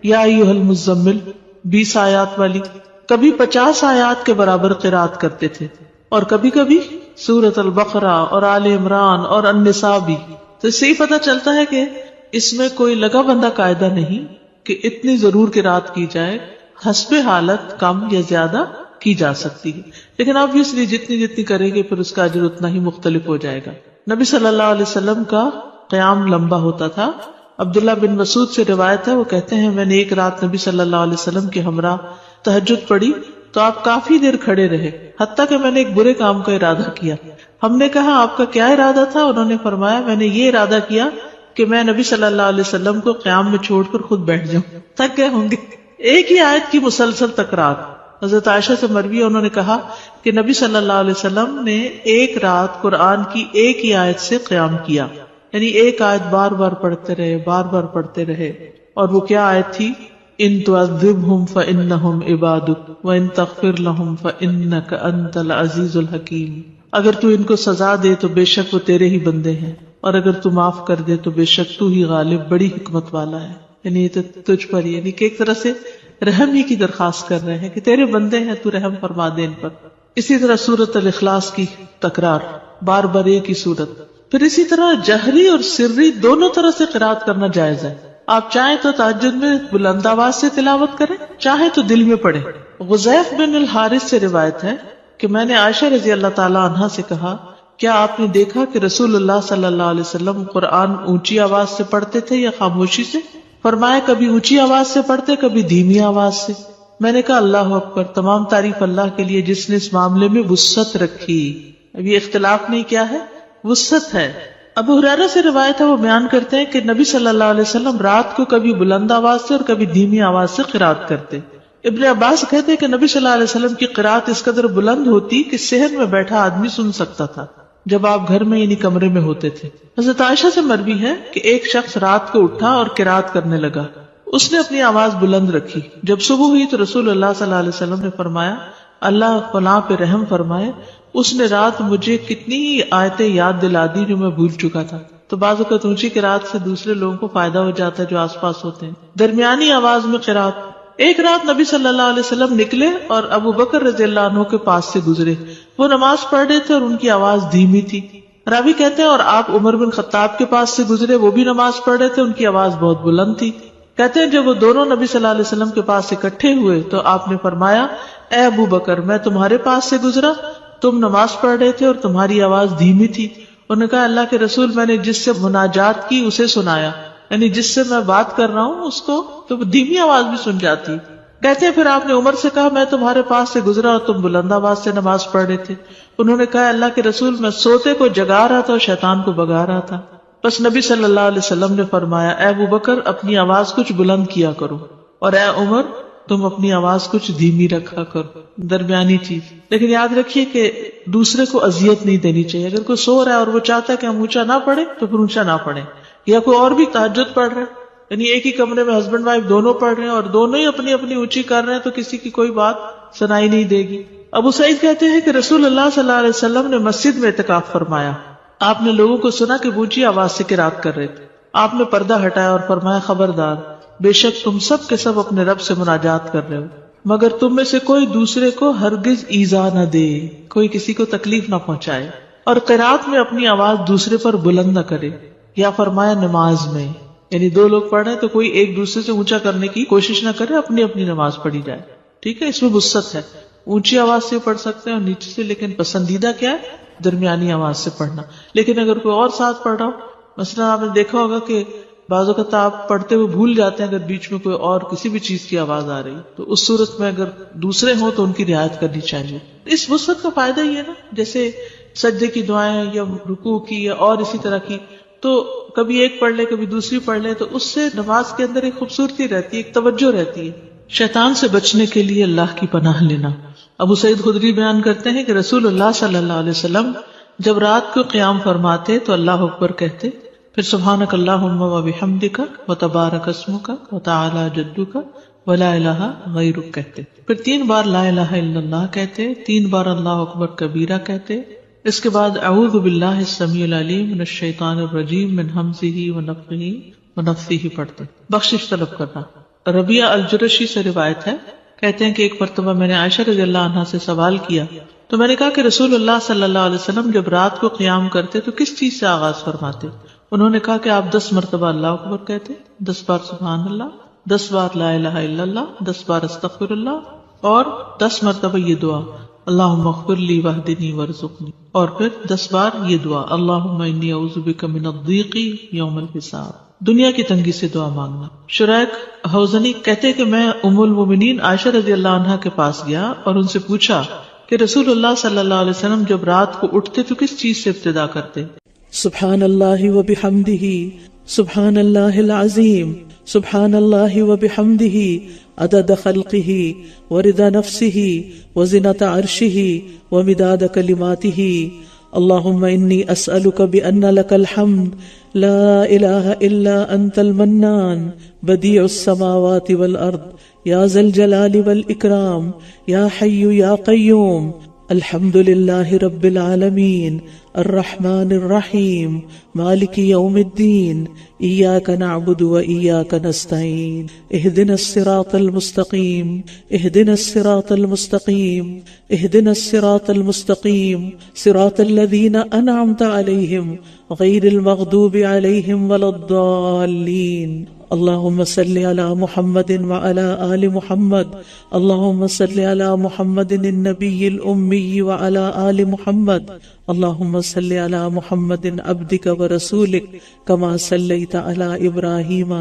یا ایھا المزمل 20 آیات والی. کبھی 50 آیات کے برابر قرات کرتے تھے، اور کبھی کبھی سورۃ البقرہ اور آل عمران اور النساء بھی. تو اس سے ہی پتہ چلتا ہے کہ اس میں کوئی لگا بندہ قاعدہ نہیں کہ اتنی ضرور قرات کی جائے، حسب حالت کم یا زیادہ کی جا سکتی ہے، لیکن obviously جتنی کریں گے پھر اس کا اجر اتنا ہی مختلف ہو جائے گا. نبی صلی اللہ علیہ وسلم کا قیام لمبا ہوتا تھا. عبداللہ بن مسعود سے روایت ہے، وہ کہتے ہیں، میں نے ایک رات نبی صلی اللہ علیہ وسلم کے ہمراہ تہجد پڑھی تو آپ کافی دیر کھڑے رہے، حتیٰ کہ میں نے ایک برے کام کا ارادہ کیا. ہم نے کہا، آپ کا کیا ارادہ تھا؟ انہوں نے فرمایا، میں نے یہ ارادہ کیا کہ میں نبی صلی اللہ علیہ وسلم کو قیام میں چھوڑ کر خود بیٹھ جاؤں، تھک گئے ہوں گے. ایک ہی آیت کی مسلسل تکرار. حضرت عائشہ سے مروی ہے، انہوں نے کہا کہ نبی صلی اللہ علیہ وسلم نے ایک رات قرآن کی ایک ہی آیت سے قیام کیا. یعنی ایک آیت بار بار پڑھتے رہے. اور وہ کیا آیت تھی؟ ان تعذبہم فانہم عبادک وان تغفر لہم فانک انت العزیز الحکیم. اگر تو ان کو سزا دے تو بے شک وہ تیرے ہی بندے ہیں، اور اگر تو معاف کر دے تو بے شک تو ہی غالب بڑی حکمت والا ہے. یعنی یہ تو تجھ پر، یعنی کہ ایک طرح سے رحم ہی کی درخواست کر رہے ہیں کہ تیرے بندے ہیں، تو رحم فرما دے ان پر. اسی طرح سورۃ الاخلاص کی تکرار، بار بار ایک ہی سورت. پھر اسی طرح جہری اور سری دونوں طرح سے قرات کرنا جائز ہے. آپ چاہیں تو تہجد میں بلند آواز سے تلاوت کریں، چاہیں تو دل میں پڑھیں. غزیف بن الحارث سے روایت ہے کہ میں نے عائشہ رضی اللہ تعالی عنہا سے کہا، کیا آپ نے دیکھا کہ رسول اللہ صلی اللہ علیہ وسلم قرآن اونچی آواز سے پڑھتے تھے یا خاموشی سے؟ فرمایا کبھی اونچی آواز سے پڑھتے، کبھی دھیمی آواز سے. میں نے کہا اللہ اکبر، تمام تعریف اللہ کے لیے جس نے اس معاملے میں وسعت رکھی. اب یہ اختلاف نہیں، کیا ہے؟ وسعت ہے. ابو ہریرہ سے روایت ہے، وہ بیان کرتے ہیں کہ نبی صلی اللہ علیہ وسلم رات کو کبھی بلند آواز سے اور کبھی دھیمی آواز سے قرات کرتے. ابن عباس کہتے ہیں کہ نبی صلی اللہ علیہ وسلم کی قرات اس قدر بلند ہوتی کہ صحن میں بیٹھا آدمی سن سکتا تھا جب آپ گھر میں یعنی کمرے میں ہوتے تھے. حضرت عائشہ سے مروی ہے کہ ایک شخص رات کو اٹھا اور قرات کرنے لگا. اس نے اپنی آواز بلند رکھی. جب صبح ہوئی تو رسول اللہ صلی اللہ علیہ وسلم نے فرمایا اللہ فلاں پہ رحم فرمائے، اس نے رات مجھے کتنی ہی آیتیں یاد دلا دی جو میں بھول چکا تھا. تو بعض اوقات اونچی قرات سے دوسرے لوگوں کو فائدہ ہو جاتا ہے جو آس پاس ہوتے ہیں. درمیانی آواز میں قرات. ایک رات نبی صلی اللہ علیہ وسلم نکلے اور ابو بکر رضی اللہ عنہ کے پاس سے گزرے. وہ نماز پڑھ رہے تھے اور ان کی آواز دھیمی تھی. راوی کہتے ہیں اور آپ عمر بن خطاب کے پاس سے گزرے، وہ بھی نماز پڑھ رہے تھے، ان کی آواز بہت بلند تھی. کہتے ہیں جب وہ دونوں نبی صلی اللہ علیہ وسلم کے پاس اکٹھے ہوئے تو آپ نے فرمایا اے ابو بکر، میں تمہارے پاس سے گزرا، تم نماز پڑھ رہے تھے اور تمہاری آواز دھیمی تھی. انہوں نے کہا اللہ کے رسول، میں نے جس سے مناجات کی اسے سنایا، یعنی جس سے میں بات کر رہا ہوں اس کو تو دھیمی آواز بھی سن جاتی. کہتے ہیں پھر آپ نے عمر سے کہا میں تمہارے پاس سے گزرا اور تم بلند آواز سے نماز پڑھ رہے تھے. انہوں نے کہا اللہ کے رسول، میں سوتے کو جگا رہا تھا اور شیطان کو بگا رہا تھا. بس نبی صلی اللہ علیہ وسلم نے فرمایا اے ابو بکر، اپنی آواز کچھ بلند کیا کرو، اور اے عمر، تم اپنی آواز کچھ دھیمی رکھا کرو، درمیانی چیز. لیکن یاد رکھیے کہ دوسرے کو اذیت نہیں دینی چاہیے. اگر کوئی سو رہا ہے اور وہ چاہتا ہے کہ ہم اونچا نہ پڑھیں تو پھر اونچا نہ پڑھیں. یا کوئی اور بھی تہجد پڑھ رہا ہے، یعنی ایک ہی کمرے میں ہسبینڈ وائف دونوں پڑھ رہے ہیں اور دونوں ہی اپنی اپنی اونچی کر رہے ہیں تو کسی کی کوئی بات سنائی نہیں دے گی. ابو سعید کہتے ہیں کہ رسول اللہ صلی اللہ علیہ وسلم نے مسجد میں اعتکاف فرمایا. آپ نے لوگوں کو سنا کہ اونچی آواز سے قرات کر رہے تھے. آپ نے پردہ ہٹایا اور فرمایا خبردار، بے شک تم سب کے سب اپنے رب سے مناجات کر رہے ہو، مگر تم میں سے کوئی دوسرے کو ہرگز ایذا نہ دے، کوئی کسی کو تکلیف نہ پہنچائے، اور قرات میں اپنی آواز دوسرے پر بلند نہ کرے. یا فرمایا نماز میں، یعنی دو لوگ پڑھ رہے ہیں تو کوئی ایک دوسرے سے اونچا کرنے کی کوشش نہ کرے، اپنی اپنی نماز پڑھی جائے. ٹھیک ہے، اس میں وسعت ہے. اونچی آواز سے پڑھ سکتے ہیں اور نیچے سے، لیکن پسندیدہ کیا ہے؟ درمیانی آواز سے پڑھنا. لیکن اگر کوئی اور ساتھ پڑھ رہا ہو، مثلا آپ نے دیکھا ہوگا کہ بعض اوقات آپ پڑھتے ہوئے بھول جاتے ہیں اگر بیچ میں کوئی اور کسی بھی چیز کی آواز آ رہی تو اس صورت میں اگر دوسرے ہوں تو ان کی رعایت کرنی چاہیے. اس وسعت کا فائدہ یہ ہے نا، جیسے سجدے کی دعائیں یا رکوع کی یا اور اسی طرح کی، تو کبھی ایک پڑھ لے کبھی دوسری پڑھ لے تو اس سے نماز کے اندر ایک خوبصورتی رہتی ہے، ایک توجہ رہتی ہے. شیطان سے بچنے کے لیے اللہ کی پناہ لینا. ابو سعید خدری بیان کرتے ہیں کہ رسول اللہ صلی اللہ علیہ وسلم جب رات کو قیام فرماتے تو اللہ اکبر کہتے، پھر سبحانک اللہم و بحمدک و تبارک اسمک و تعالی جدک و لا الہ غیرک کہتے، پھر 3 بار لا الہ الا اللہ کہتے، 3 بار اللہ اکبر کبیرہ کہتے. اس کے بعد اعوذ باللہ السمیع العلیم من الشیطان الرجیم من ہمزہ ونفخہ ونفثہ پڑھتے. بخشش طلب کرنا. ربیعہ الجرشی سے روایت ہے، کہتے ہیں کہ ایک مرتبہ میں نے عائشہ رضی اللہ عنہا سے سوال کیا تو میں نے کہا کہ رسول اللہ صلی اللہ علیہ وسلم جب رات کو قیام کرتے تو کس چیز سے آغاز فرماتے؟ انہوں نے کہا کہ آپ 10 مرتبہ اللہ اکبر کہتے، 10 بار سبحان اللہ، 10 بار لا الہ الا اللہ، 10 بار استغفر اللہ، اور 10 مرتبہ یہ دعا اللہم اغفر لی واہدنی وارزقنی، اور پھر 10 بار یہ دعا اللہم انی اعوذ بک من الضیق یوم الحساب، دنیا کی تنگی سے دعا مانگنا. شریک حوزنی کہتے کہ میں ام المومنین عائشہ رضی اللہ عنہا کے پاس گیا اور ان سے پوچھا کہ رسول اللہ صلی اللہ علیہ وسلم جب رات کو اٹھتے تو کس چیز سے ابتدا کرتے؟ سبحان اللہ و بحمدہ سبحان اللہ العظیم سبحان اللہ و بحمدہ عدد خلقہ ورضا نفسہ وزنۃ عرشہ ومداد کلماتہ اللهم إني أسألك بأن لك الحمد لا إله إلا أنت المنان بديع السماوات والأرض يا ذا الجلال والإكرام يا حي يا قيوم الحمد لله رب العالمين الرحمن الرحيم مالك يوم الدين إياك نعبد وإياك نستعين اهدنا الصراط المستقيم اهدنا الصراط المستقيم اهدنا الصراط المستقيم صراط الذين أنعمت عليهم غير المغضوب عليهم ولا الضالين اللهم صل على محمد وعلى آل محمد اللهم صل على محمد النبي الأمي وعلى آل محمد اللهم صل على محمد عبدك ورسولك كما صليت على إبراهيم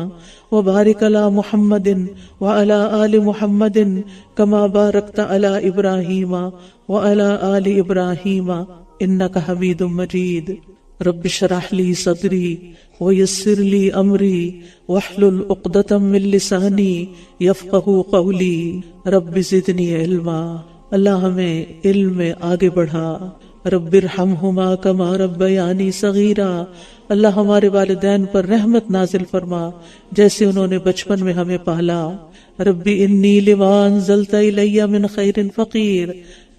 وبارك على محمد وعلى آل محمد كما باركت على إبراهيم وعلى آل إبراهيم إنك حميد مجيد رب اشرح لي صدري ويسر لي أمري واحلل عقدة من لساني يفقهوا قولي رب زدني علما. اللہ ہمیں علم میں آگے بڑھا. رب ارحمہما کما ربیانی صغیرا. اللہ ہمارے والدین پر رحمت نازل فرما جیسے انہوں نے بچپن میں ہمیں پالا. رب انی لما انزلت الی من خیر فقیر.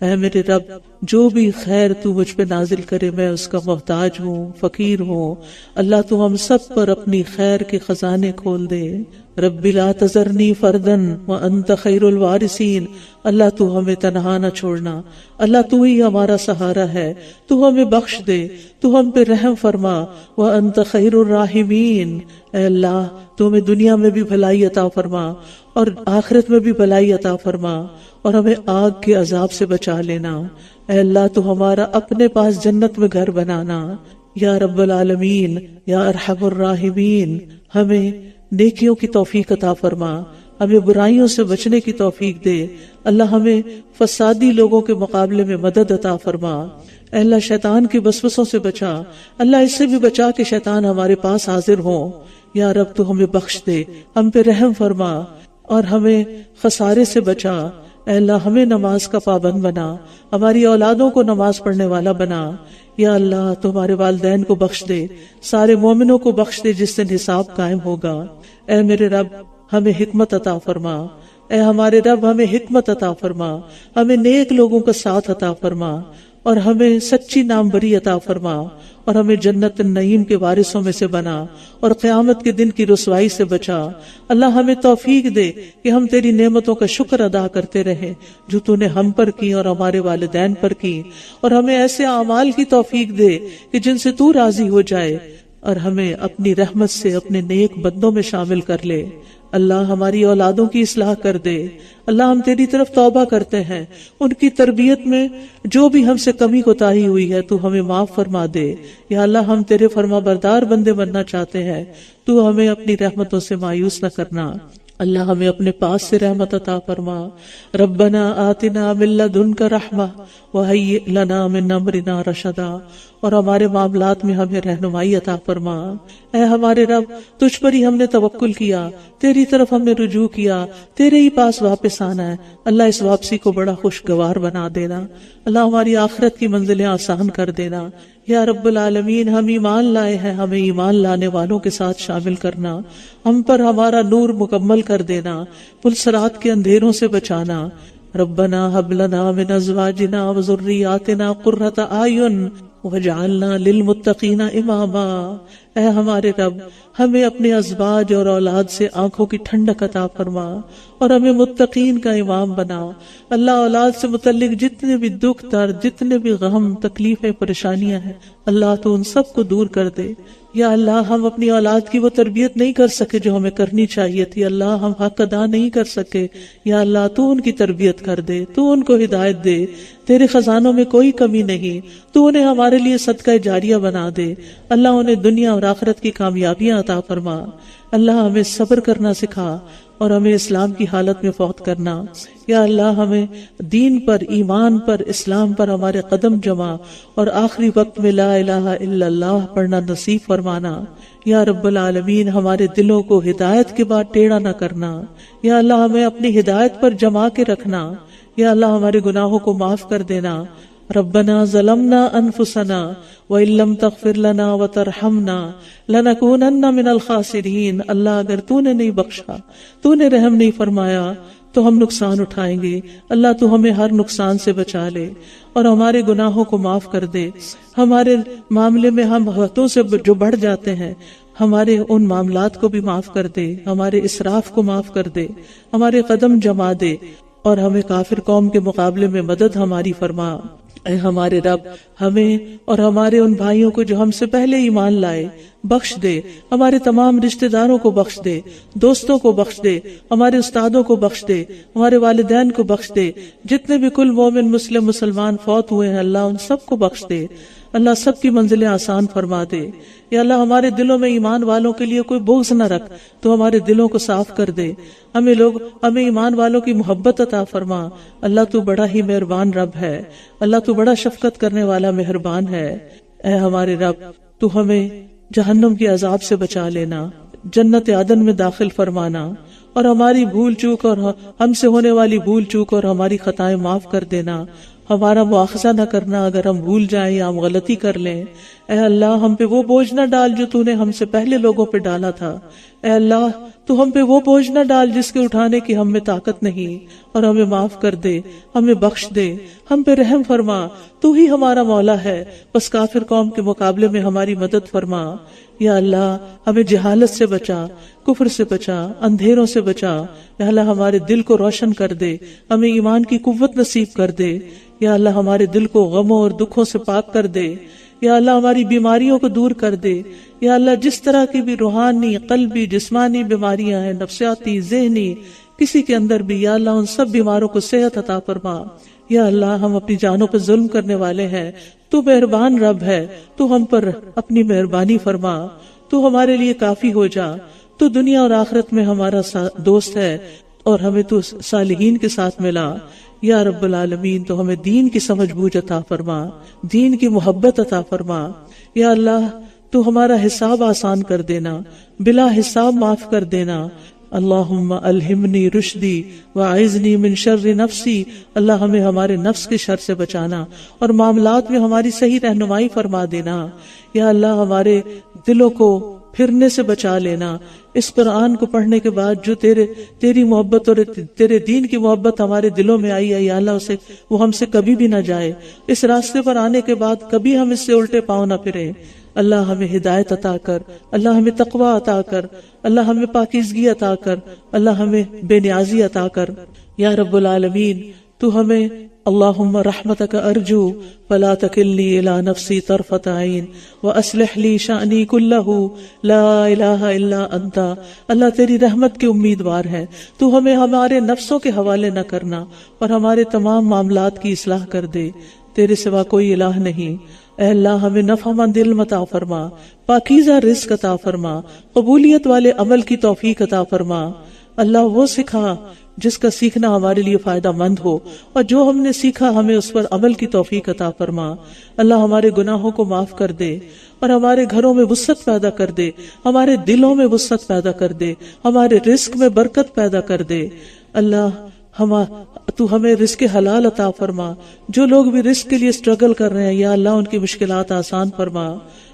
اے میرے رب جو بھی خیر تو مجھ پہ نازل کرے میں اس کا محتاج ہوں، فقیر ہوں. اللہ تو ہم سب پر اپنی خیر کے خزانے کھول دے. رب لا تذرنی فردن وانت خیر الوارثین. اللہ تو ہمیں تنہا نہ چھوڑنا. اللہ تو ہی ہمارا سہارا ہے. تو ہمیں بخش دے، تو ہم پہ رحم فرما. وانت خیر الراحمین. اے اللہ تو ہمیں دنیا میں بھی بھلائی عطا فرما اور آخرت میں بھی بھلائی عطا فرما اور ہمیں آگ کے عذاب سے بچا لینا. اے اللہ تو ہمارا اپنے پاس جنت میں گھر بنانا. یا رب العالمین یا ارحم الراحمین ہمیں نیکیوں کی توفیق عطا فرما، ہمیں برائیوں سے بچنے کی توفیق دے. اللہ ہمیں فسادی لوگوں کے مقابلے میں مدد عطا فرما. اے اللہ شیطان کے وسوسوں سے بچا. اللہ اس سے بھی بچا کہ شیطان ہمارے پاس حاضر ہوں. یا رب تو ہمیں بخش دے، ہم پہ رحم فرما اور ہمیں خسارے سے بچا. اے اللہ ہمیں نماز کا پابند بنا، ہماری اولادوں کو نماز پڑھنے والا بنا. یا اللہ تو ہمارے والدین کو بخش دے، سارے مومنوں کو بخش دے جس دن حساب قائم ہوگا. اے میرے رب ہمیں حکمت عطا فرما. اے ہمارے رب ہمیں حکمت عطا فرما، ہمیں نیک لوگوں کا ساتھ عطا فرما اور ہمیں سچی نام بری عطا فرما اور ہمیں جنت النعیم کے وارثوں میں سے بنا اور قیامت کے دن کی رسوائی سے بچا. اللہ ہمیں توفیق دے کہ ہم تیری نعمتوں کا شکر ادا کرتے رہیں جو تو نے ہم پر کی اور ہمارے والدین پر کی، اور ہمیں ایسے اعمال کی توفیق دے کہ جن سے تو راضی ہو جائے اور ہمیں اپنی رحمت سے اپنے نیک بندوں میں شامل کر لے. اللہ ہماری اولادوں کی اصلاح کر دے. اللہ ہم تیری طرف توبہ کرتے ہیں، ان کی تربیت میں جو بھی ہم سے کمی کوتاہی ہوئی ہے تو ہمیں معاف فرما دے. یا اللہ ہم تیرے فرما بردار بندے بننا چاہتے ہیں، تو ہمیں اپنی رحمتوں سے مایوس نہ کرنا. اللہ ہمیں اپنے پاس سے رحمت عطا فرما. ربنا آتنا من لدنک رحمہ وہیئ لنا من امرنا رشدا. اور ہمارے معاملات میں ہمیں رہنمائی عطا فرما. اے ہمارے رب تجھ پر ہی ہم نے توکل کیا، تیری طرف ہم نے رجوع کیا، تیرے ہی پاس واپس آنا ہے. اللہ اس واپسی کو بڑا خوشگوار بنا دینا. اللہ ہماری آخرت کی منزلیں آسان کر دینا. یا رب العالمین ہم ایمان لائے ہیں، ہمیں ایمان لانے والوں کے ساتھ شامل کرنا. ہم پر ہمارا نور مکمل کر دینا، پلسرات کے اندھیروں سے بچانا. ربنا هب لنا من ازواجنا وذرياتنا قرة اعین وجعلنا للمتقین اماما. اے ہمارے رب ہمیں اپنے ازواج اور اولاد سے آنکھوں کی ٹھنڈک عطا فرما اور ہمیں متقین کا امام بنا. اللہ اولاد سے متعلق جتنے بھی دکھ درد، جتنے بھی غم، تکلیفیں، پریشانیاں ہیں، اللہ تو ان سب کو دور کر دے. یا اللہ ہم اپنی اولاد کی وہ تربیت نہیں کر سکے جو ہمیں کرنی چاہیے تھی. اللہ ہم حق ادا نہیں کر سکے. یا اللہ تو ان کی تربیت کر دے، تو ان کو ہدایت دے. تیرے خزانوں میں کوئی کمی نہیں، تو انہیں ہمارے لیے صدقہ جاریہ بنا دے. اللہ انہیں دنیا اور آخرت کی کامیابیاں عطا فرما. اللہ ہمیں صبر کرنا سکھا اور ہمیں اسلام کی حالت میں فوت کرنا. یا اللہ ہمیں دین پر، ایمان پر، اسلام پر ہمارے قدم جما اور آخری وقت میں لا الہ الا اللہ پڑھنا نصیب فرمانا. یا رب العالمین ہمارے دلوں کو ہدایت کے بعد ٹیڑھا نہ کرنا. یا اللہ ہمیں اپنی ہدایت پر جما کے رکھنا. یا اللہ ہمارے گناہوں کو معاف کر دینا. ربنا ظلمنا انفسنا وان لم تغفر لنا وترحمنا لنکونن من الخاسرین. اللہ اگر تو نے نہیں بخشا، تو نے رحم نہیں فرمایا تو ہم نقصان اٹھائیں گے. اللہ تو ہمیں ہر نقصان سے بچا لے اور ہمارے گناہوں کو معاف کر دے. ہمارے معاملے میں ہم حدوں سے جو بڑھ جاتے ہیں ہمارے ان معاملات کو بھی معاف کر دے، ہمارے اسراف کو معاف کر دے، ہمارے قدم جما دے اور ہمیں کافر قوم کے مقابلے میں مدد ہماری فرما. اے ہمارے رب، ہمیں اور ہمارے ان بھائیوں کو جو ہم سے پہلے ایمان لائے بخش دے، ہمارے تمام رشتہ داروں کو بخش دے، دوستوں کو بخش دے، ہمارے استادوں کو بخش دے، ہمارے والدین کو بخش دے. جتنے بھی کل مومن مسلم مسلمان فوت ہوئے ہیں اللہ ان سب کو بخش دے. اللہ سب کی منزلیں آسان فرما دے. یا اللہ ہمارے دلوں میں ایمان والوں کے لیے کوئی بغض نہ رکھ، تو ہمارے دلوں کو صاف کر دے. ہمیں ایمان والوں کی محبت عطا فرما. اللہ تو بڑا ہی مہربان رب ہے، اللہ تو بڑا شفقت کرنے والا مہربان ہے. اے ہمارے رب، تو ہمیں جہنم کی عذاب سے بچا لینا، جنت عدن میں داخل فرمانا اور ہماری بھول چوک اور ہم سے ہونے والی بھول چوک اور ہماری خطائیں معاف کر دینا. ہمارا مواخذہ نہ کرنا اگر ہم بھول جائیں یا ہم غلطی کر لیں. اے اللہ ہم پہ وہ بوجھ نہ ڈال جو تو نے ہم سے پہلے لوگوں پہ ڈالا تھا. اے اللہ تو ہم پہ وہ بوجھ نہ ڈال جس کے اٹھانے کی ہم میں طاقت نہیں، اور ہمیں معاف کر دے، ہمیں بخش دے، ہم پہ رحم فرما. تو ہی ہمارا مولا ہے، بس کافر قوم کے مقابلے میں ہماری مدد فرما. یا اللہ ہمیں جہالت سے بچا، کفر سے بچا، اندھیروں سے بچا. یا اللہ ہمارے دل کو روشن کر دے، ہمیں ایمان کی قوت نصیب کر دے. یا اللہ ہمارے دل کو غموں اور دکھوں سے پاک کر دے. یا اللہ ہماری بیماریوں کو دور کر دے. یا اللہ جس طرح کی بھی روحانی، قلبی، جسمانی بیماریاں ہیں، نفسیاتی، ذہنی، کسی کے اندر بھی، یا اللہ ان سب بیماروں کو صحت عطا فرما. یا اللہ ہم اپنی جانوں پر ظلم کرنے والے ہیں، تو مہربان رب ہے، تو ہم پر اپنی مہربانی فرما. تو ہمارے لیے کافی ہو جا. تو دنیا اور آخرت میں ہمارا دوست ہے اور ہمیں تو صالحین کے ساتھ ملا. یا رب العالمین تو ہمیں دین کی سمجھ بوجھ عطا فرما، دین کی محبت عطا فرما. یا اللہ تو ہمارا حساب آسان کر دینا، بلا حساب معاف کر دینا. اللہم الہمنی رشدی واعذنی من شر نفسی. اللہ ہمیں ہمارے نفس کے شر سے بچانا اور معاملات میں ہماری صحیح رہنمائی فرما دینا. یا اللہ ہمارے دلوں کو پھرنے سے بچا لینا. اس قرآن کو پڑھنے کے بعد جو تیری محبت اور تیرے دین کی محبت ہمارے دلوں میں آئی ہے، یا اللہ وہ ہم سے کبھی بھی نہ جائے. اس راستے پر آنے کے بعد کبھی ہم اس سے الٹے پاؤں نہ پھریں. اللہ ہمیں ہدایت عطا کر، اللہ ہمیں تقوی عطا کر، اللہ ہمیں پاکیزگی عطا کر، اللہ ہمیں بے نیازی عطا کر. یا رب العالمین تو ہمیں اللہم رحمتک ارجو فلا تکلنی الی نفسی طرفت عین واصلح لی شأنی کلہ لا الہ الا انت. اللہ تیری رحمت کے امیدوار ہے، تو ہمیں ہمارے نفسوں کے حوالے نہ کرنا اور ہمارے تمام معاملات کی اصلاح کر دے. تیرے سوا کوئی الہ نہیں. اے اللہ ہمیں نفع مند علم عطا فرما، پاکیزہ رزق عطا فرما، قبولیت والے عمل کی توفیق عطا فرما. اللہ وہ سکھا جس کا سیکھنا ہمارے لیے فائدہ مند ہو، اور جو ہم نے سیکھا ہمیں اس پر عمل کی توفیق عطا فرما. اللہ ہمارے گناہوں کو معاف کر دے اور ہمارے گھروں میں وسعت پیدا کر دے، ہمارے دلوں میں وسعت پیدا کر دے، ہمارے رزق میں برکت پیدا کر دے. اللہ تو ہمیں رزق حلال عطا فرما. جو لوگ بھی رزق کے لیے سٹرگل کر رہے ہیں یا اللہ ان کی مشکلات آسان فرما.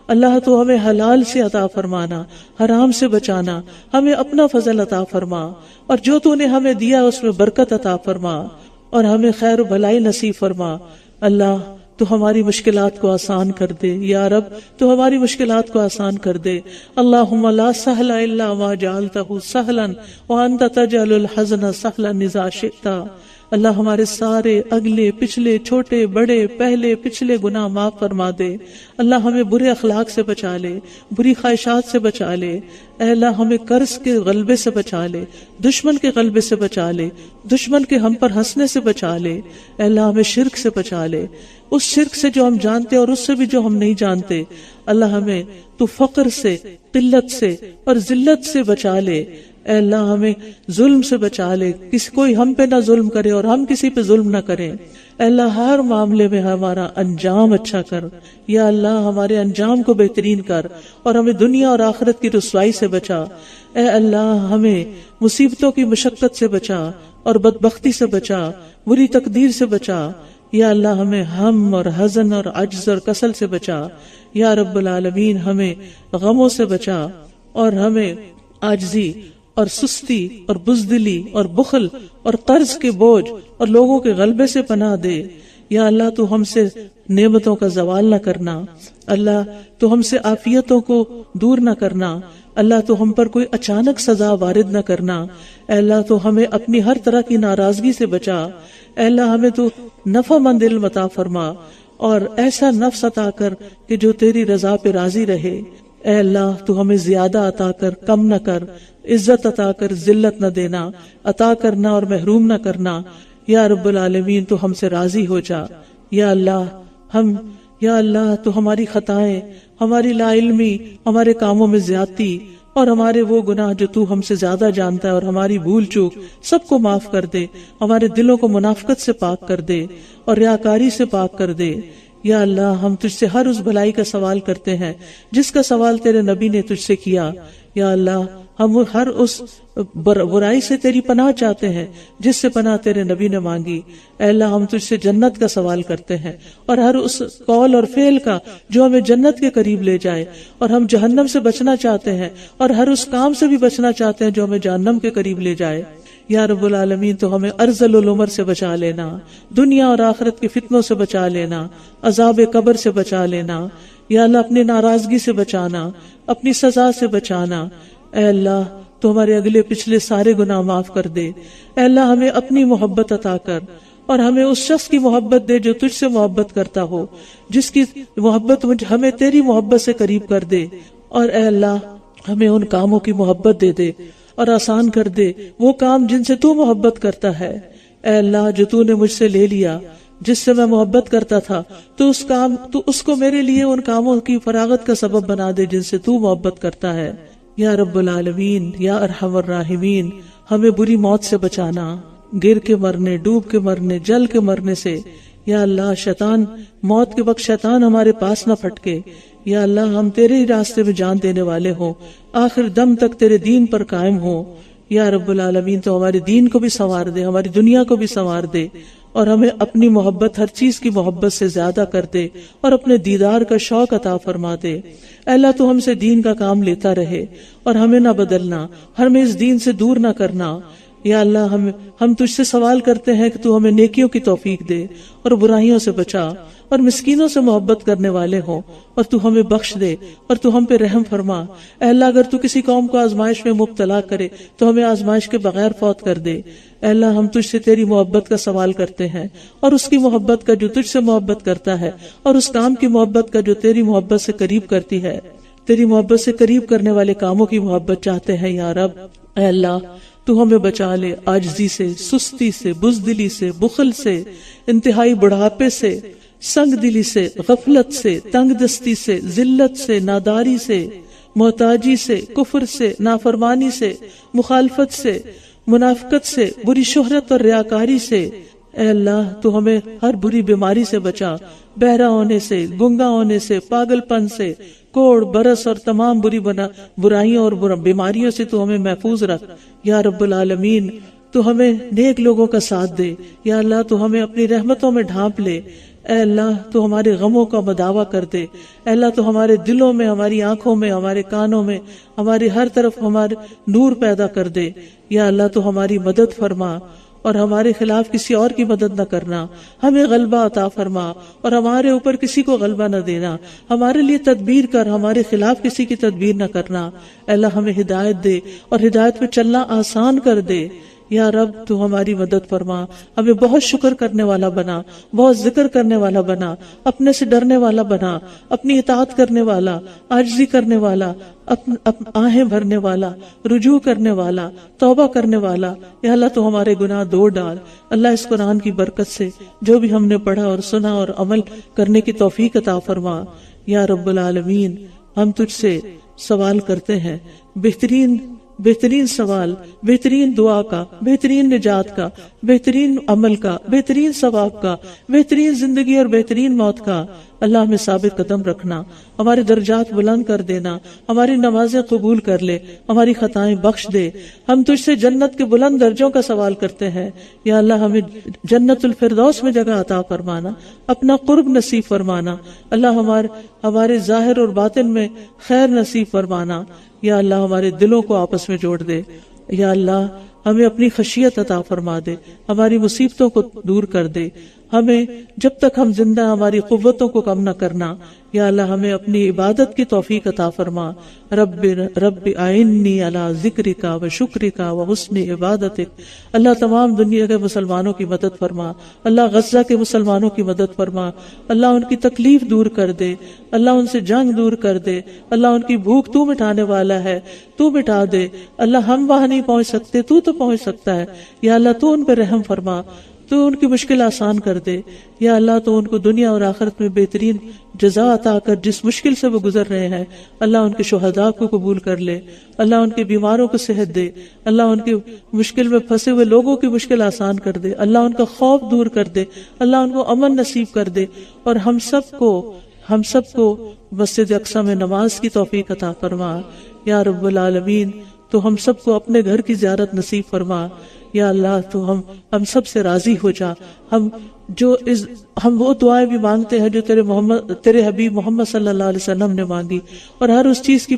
اللہ تو ہمیں حلال سے عطا فرمانا، حرام سے بچانا، ہمیں اپنا فضل عطا فرما، اور جو تو نے ہمیں دیا اس میں برکت عطا فرما اور ہمیں خیر و بھلائی نصیب فرما. اللہ تو ہماری مشکلات کو آسان کر دے. یا رب تو ہماری مشکلات کو آسان کر دے. اللہم لا سہل الا ما جعلتہ سہلا وانت تجعل الحزن سہلا اذا شئت. اللہ ہمارے سارے اگلے پچھلے چھوٹے بڑے پہلے پچھلے گناہ معاف فرما دے. اللہ ہمیں برے اخلاق سے بچا لے، بری خواہشات سے بچا لے. اے اللہ ہمیں قرض کے غلبے سے بچا لے، دشمن کے غلبے سے بچا لے، دشمن کے ہم پر ہنسنے سے بچا لے. اے اللہ ہمیں شرک سے بچا لے، اس شرک سے جو ہم جانتے اور اس سے بھی جو ہم نہیں جانتے. اللہ ہمیں تو فقر سے، قلت سے اور ذلت سے بچا لے. اے اللہ ہمیں ظلم سے بچا لے، کوئی ہم پہ نہ ظلم کرے اور ہم کسی پہ ظلم نہ کریں. اے اللہ ہر معاملے میں ہمارا انجام اچھا کر. یا اللہ ہمارے انجام کو بہترین کر اور ہمیں دنیا اور آخرت کی رسوائی سے بچا. اے اللہ ہمیں مصیبتوں کی مشقت سے بچا اور بدبختی سے بچا، بری تقدیر سے بچا. یا اللہ ہمیں ہم اور حزن اور عجز اور کسل سے بچا. یا رب العالمین ہمیں غموں سے بچا اور ہمیں عاجزی اور سستی اور بزدلی اور بخل اور قرض کے بوجھ اور لوگوں کے غلبے سے پناہ دے. یا اللہ تو ہم سے نعمتوں کا زوال نہ کرنا. اللہ تو ہم سے عافیتوں کو دور نہ کرنا. اللہ تو ہم پر کوئی اچانک سزا وارد نہ کرنا. اے اللہ تو ہمیں اپنی ہر طرح کی ناراضگی سے بچا. اے اللہ ہمیں تو نفع مند علم عطا فرما اور ایسا نفس عطا کر کہ جو تیری رضا پہ راضی رہے. اے اللہ تو ہمیں زیادہ عطا کر کم نہ کر، عزت عطا کر ذلت نہ دینا، عطا کرنا اور محروم نہ کرنا. یا رب العالمین تو ہم سے راضی ہو جا. یا اللہ تو ہماری خطائیں، ہماری لا علمی، ہمارے کاموں میں زیادتی اور ہمارے وہ گناہ جو تو ہم سے زیادہ جانتا ہے اور ہماری بھول چوک سب کو معاف کر دے. ہمارے دلوں کو منافقت سے پاک کر دے اور ریاکاری سے پاک کر دے. یا اللہ ہم تجھ سے ہر اس بھلائی کا سوال کرتے ہیں جس کا سوال تیرے نبی نے تجھ سے کیا. یا اللہ ہم ہر اس برائی سے تیری پناہ چاہتے ہیں جس سے پناہ تیرے نبی نے مانگی. اے اللہ ہم تجھ سے جنت کا سوال کرتے ہیں اور ہر اس قول اور فعل کا جو ہمیں جنت کے قریب لے جائے، اور ہم جہنم سے بچنا چاہتے ہیں اور ہر اس کام سے بھی بچنا چاہتے ہیں جو ہمیں جہنم کے قریب لے جائے. یا رب العالمین تو ہمیں ارذل العمر سے بچا لینا، دنیا اور آخرت کے فتنوں سے بچا لینا، عذاب قبر سے بچا لینا. یا اللہ اپنی ناراضگی سے بچانا، اپنی سزا سے بچانا. اے اللہ تو ہمارے اگلے پچھلے سارے گناہ معاف کر دے. اے اللہ ہمیں اپنی محبت عطا کر اور ہمیں اس شخص کی محبت دے جو تجھ سے محبت کرتا ہو، جس کی محبت ہمیں تیری محبت سے قریب کر دے. اور اے اللہ ہمیں ان کاموں کی محبت دے دے اور آسان کر دے وہ کام جن سے تو محبت کرتا ہے. اے اللہ جو تو نے مجھ سے لے لیا، جس سے میں محبت کرتا تھا، تو اس کو میرے لیے ان کاموں کی فراغت کا سبب بنا دے جن سے تو محبت کرتا ہے. یا رب العالمین یا ارحم الراحمین ہمیں بری موت سے بچانا، گر کے مرنے، ڈوب کے مرنے، جل کے مرنے سے. یا اللہ شیطان موت کے وقت شیطان ہمارے پاس نہ پھٹکے. یا اللہ ہم تیرے ہی راستے میں جان دینے والے ہوں، آخر دم تک تیرے دین پر قائم ہوں. یا رب العالمین تو ہمارے دین کو بھی سنوار دے، ہماری دنیا کو بھی سنوار دے اور ہمیں اپنی محبت ہر چیز کی محبت سے زیادہ کر دے اور اپنے دیدار کا شوق عطا فرما دے. اے اللہ تو ہم سے دین کا کام لیتا رہے اور ہمیں نہ بدلنا، ہمیں اس دین سے دور نہ کرنا. یا اللہ ہم تجھ سے سوال کرتے ہیں کہ تو ہمیں نیکیوں کی توفیق دے اور برائیوں سے بچا اور مسکینوں سے محبت کرنے والے ہوں، اور تو ہمیں بخش دے اور تو ہم پہ رحم فرما. اے اللہ اگر تو کسی قوم کو آزمائش میں مبتلا کرے تو ہمیں آزمائش کے بغیر فوت کر دے. اے اللہ ہم تجھ سے تیری محبت کا سوال کرتے ہیں اور اس کی محبت کا جو تجھ سے محبت کرتا ہے، اور اس کام کی محبت کا جو تیری محبت سے قریب کرتی ہے. تیری محبت سے قریب کرنے والے کاموں کی محبت چاہتے ہیں یا رب. اے اللہ تو ہمیں بچا لے عاجزی سے، سستی سے، بزدلی سے، بخل سے، انتہائی بڑھاپے سے، سنگ دلی سے، غفلت سے، تنگ دستی سے، ذلت سے، ناداری سے، محتاجی سے، کفر سے، نافرمانی سے، مخالفت سے، منافقت سے، بری شہرت اور ریاکاری سے. اے اللہ تو ہمیں ہر بری بیماری سے بچا، بہرا ہونے سے، گنگا ہونے سے، پاگل پن سے، کوڑ برس اور تمام برائیوں اور بیماریوں سے تو ہمیں محفوظ رکھ. یا رب العالمین تو ہمیں نیک لوگوں کا ساتھ دے. یا اللہ تو ہمیں اپنی رحمتوں میں ڈھانپ لے. اے اللہ تو ہمارے غموں کا مداوع کر دے. اے اللہ تو ہمارے دلوں میں، ہماری آنکھوں میں، ہمارے کانوں میں، ہماری ہر طرف ہمارے نور پیدا کر دے. یا اللہ تو ہماری مدد فرما اور ہمارے خلاف کسی اور کی مدد نہ کرنا. ہمیں غلبہ عطا فرما اور ہمارے اوپر کسی کو غلبہ نہ دینا. ہمارے لیے تدبیر کر، ہمارے خلاف کسی کی تدبیر نہ کرنا. اے اللہ ہمیں ہدایت دے اور ہدایت پہ چلنا آسان کر دے. یا رب تو ہماری مدد فرما، ہمیں بہت شکر کرنے والا بنا، بہت ذکر کرنے والا بنا، اپنے سے ڈرنے والا بنا، اپنی اطاعت کرنے والا، عاجزی کرنے والا، آہیں بھرنے والا، رجوع کرنے والا، توبہ کرنے والا. یا اللہ تو ہمارے گناہ دھو ڈال. اللہ اس قرآن کی برکت سے جو بھی ہم نے پڑھا اور سنا اور عمل کرنے کی توفیق عطا فرما. یا رب العالمین ہم تجھ سے سوال کرتے ہیں بہترین سوال، بہترین دعا کا، بہترین نجات کا، بہترین عمل کا، بہترین ثواب کا، بہترین زندگی اور بہترین موت کا. اللہ ہمیں ثابت قدم رکھنا، ہمارے درجات بلند کر دینا، ہماری نمازیں قبول کر لے، ہماری خطائیں بخش دے۔ ہم تجھ سے جنت کے بلند درجوں کا سوال کرتے ہیں، یا اللہ ہمیں جنت الفردوس میں جگہ عطا فرمانا، اپنا قرب نصیب فرمانا، اللہ ہمارے ظاہر اور باطن میں خیر نصیب فرمانا، یا اللہ ہمارے دلوں کو آپس میں جوڑ دے، یا اللہ ہمیں اپنی خشیت عطا فرما دے، ہماری مصیبتوں کو دور کر دے، ہمیں جب تک ہم زندہ ہماری قوتوں کو کم نہ کرنا، یا اللہ ہمیں اپنی عبادت کی توفیق عطا فرما۔ رب اعنی علی ذکرک و شکرک و حسن عبادتک، اللہ تمام دنیا کے مسلمانوں کی مدد فرما، اللہ غزہ کے مسلمانوں کی مدد فرما، اللہ ان کی تکلیف دور کر دے، اللہ ان سے جنگ دور کر دے، اللہ ان کی بھوک تو مٹانے والا ہے، تو مٹا دے، اللہ ہم وہاں نہیں پہنچ سکتے، تو پہنچ سکتا ہے، یا اللہ تو ان پہ رحم فرما، تو ان کی مشکل آسان کر دے، یا اللہ تو ان کو دنیا اور آخرت میں بہترین جزا عطا کر، جس مشکل سے وہ گزر رہے ہیں اللہ ان کے شہداء کو قبول کر لے، اللہ ان کے بیماروں کو صحت دے، اللہ ان کے مشکل میں پھنسے ہوئے لوگوں کی مشکل آسان کر دے، اللہ ان کا خوف دور کر دے، اللہ ان کو امن نصیب کر دے، اور ہم سب کو مسجد اقصی میں نماز کی توفیق عطا فرما یا رب العالمین۔ تو ہم سب کو اپنے گھر کی زیارت نصیب فرما، یا اللہ تو ہم سب سے راضی ہو جا۔ ہم وہ دعائیں بھی مانگتے ہیں جو تیرے حبیب محمد صلی اللہ علیہ وسلم نے مانگی، اور ہر اس چیز سے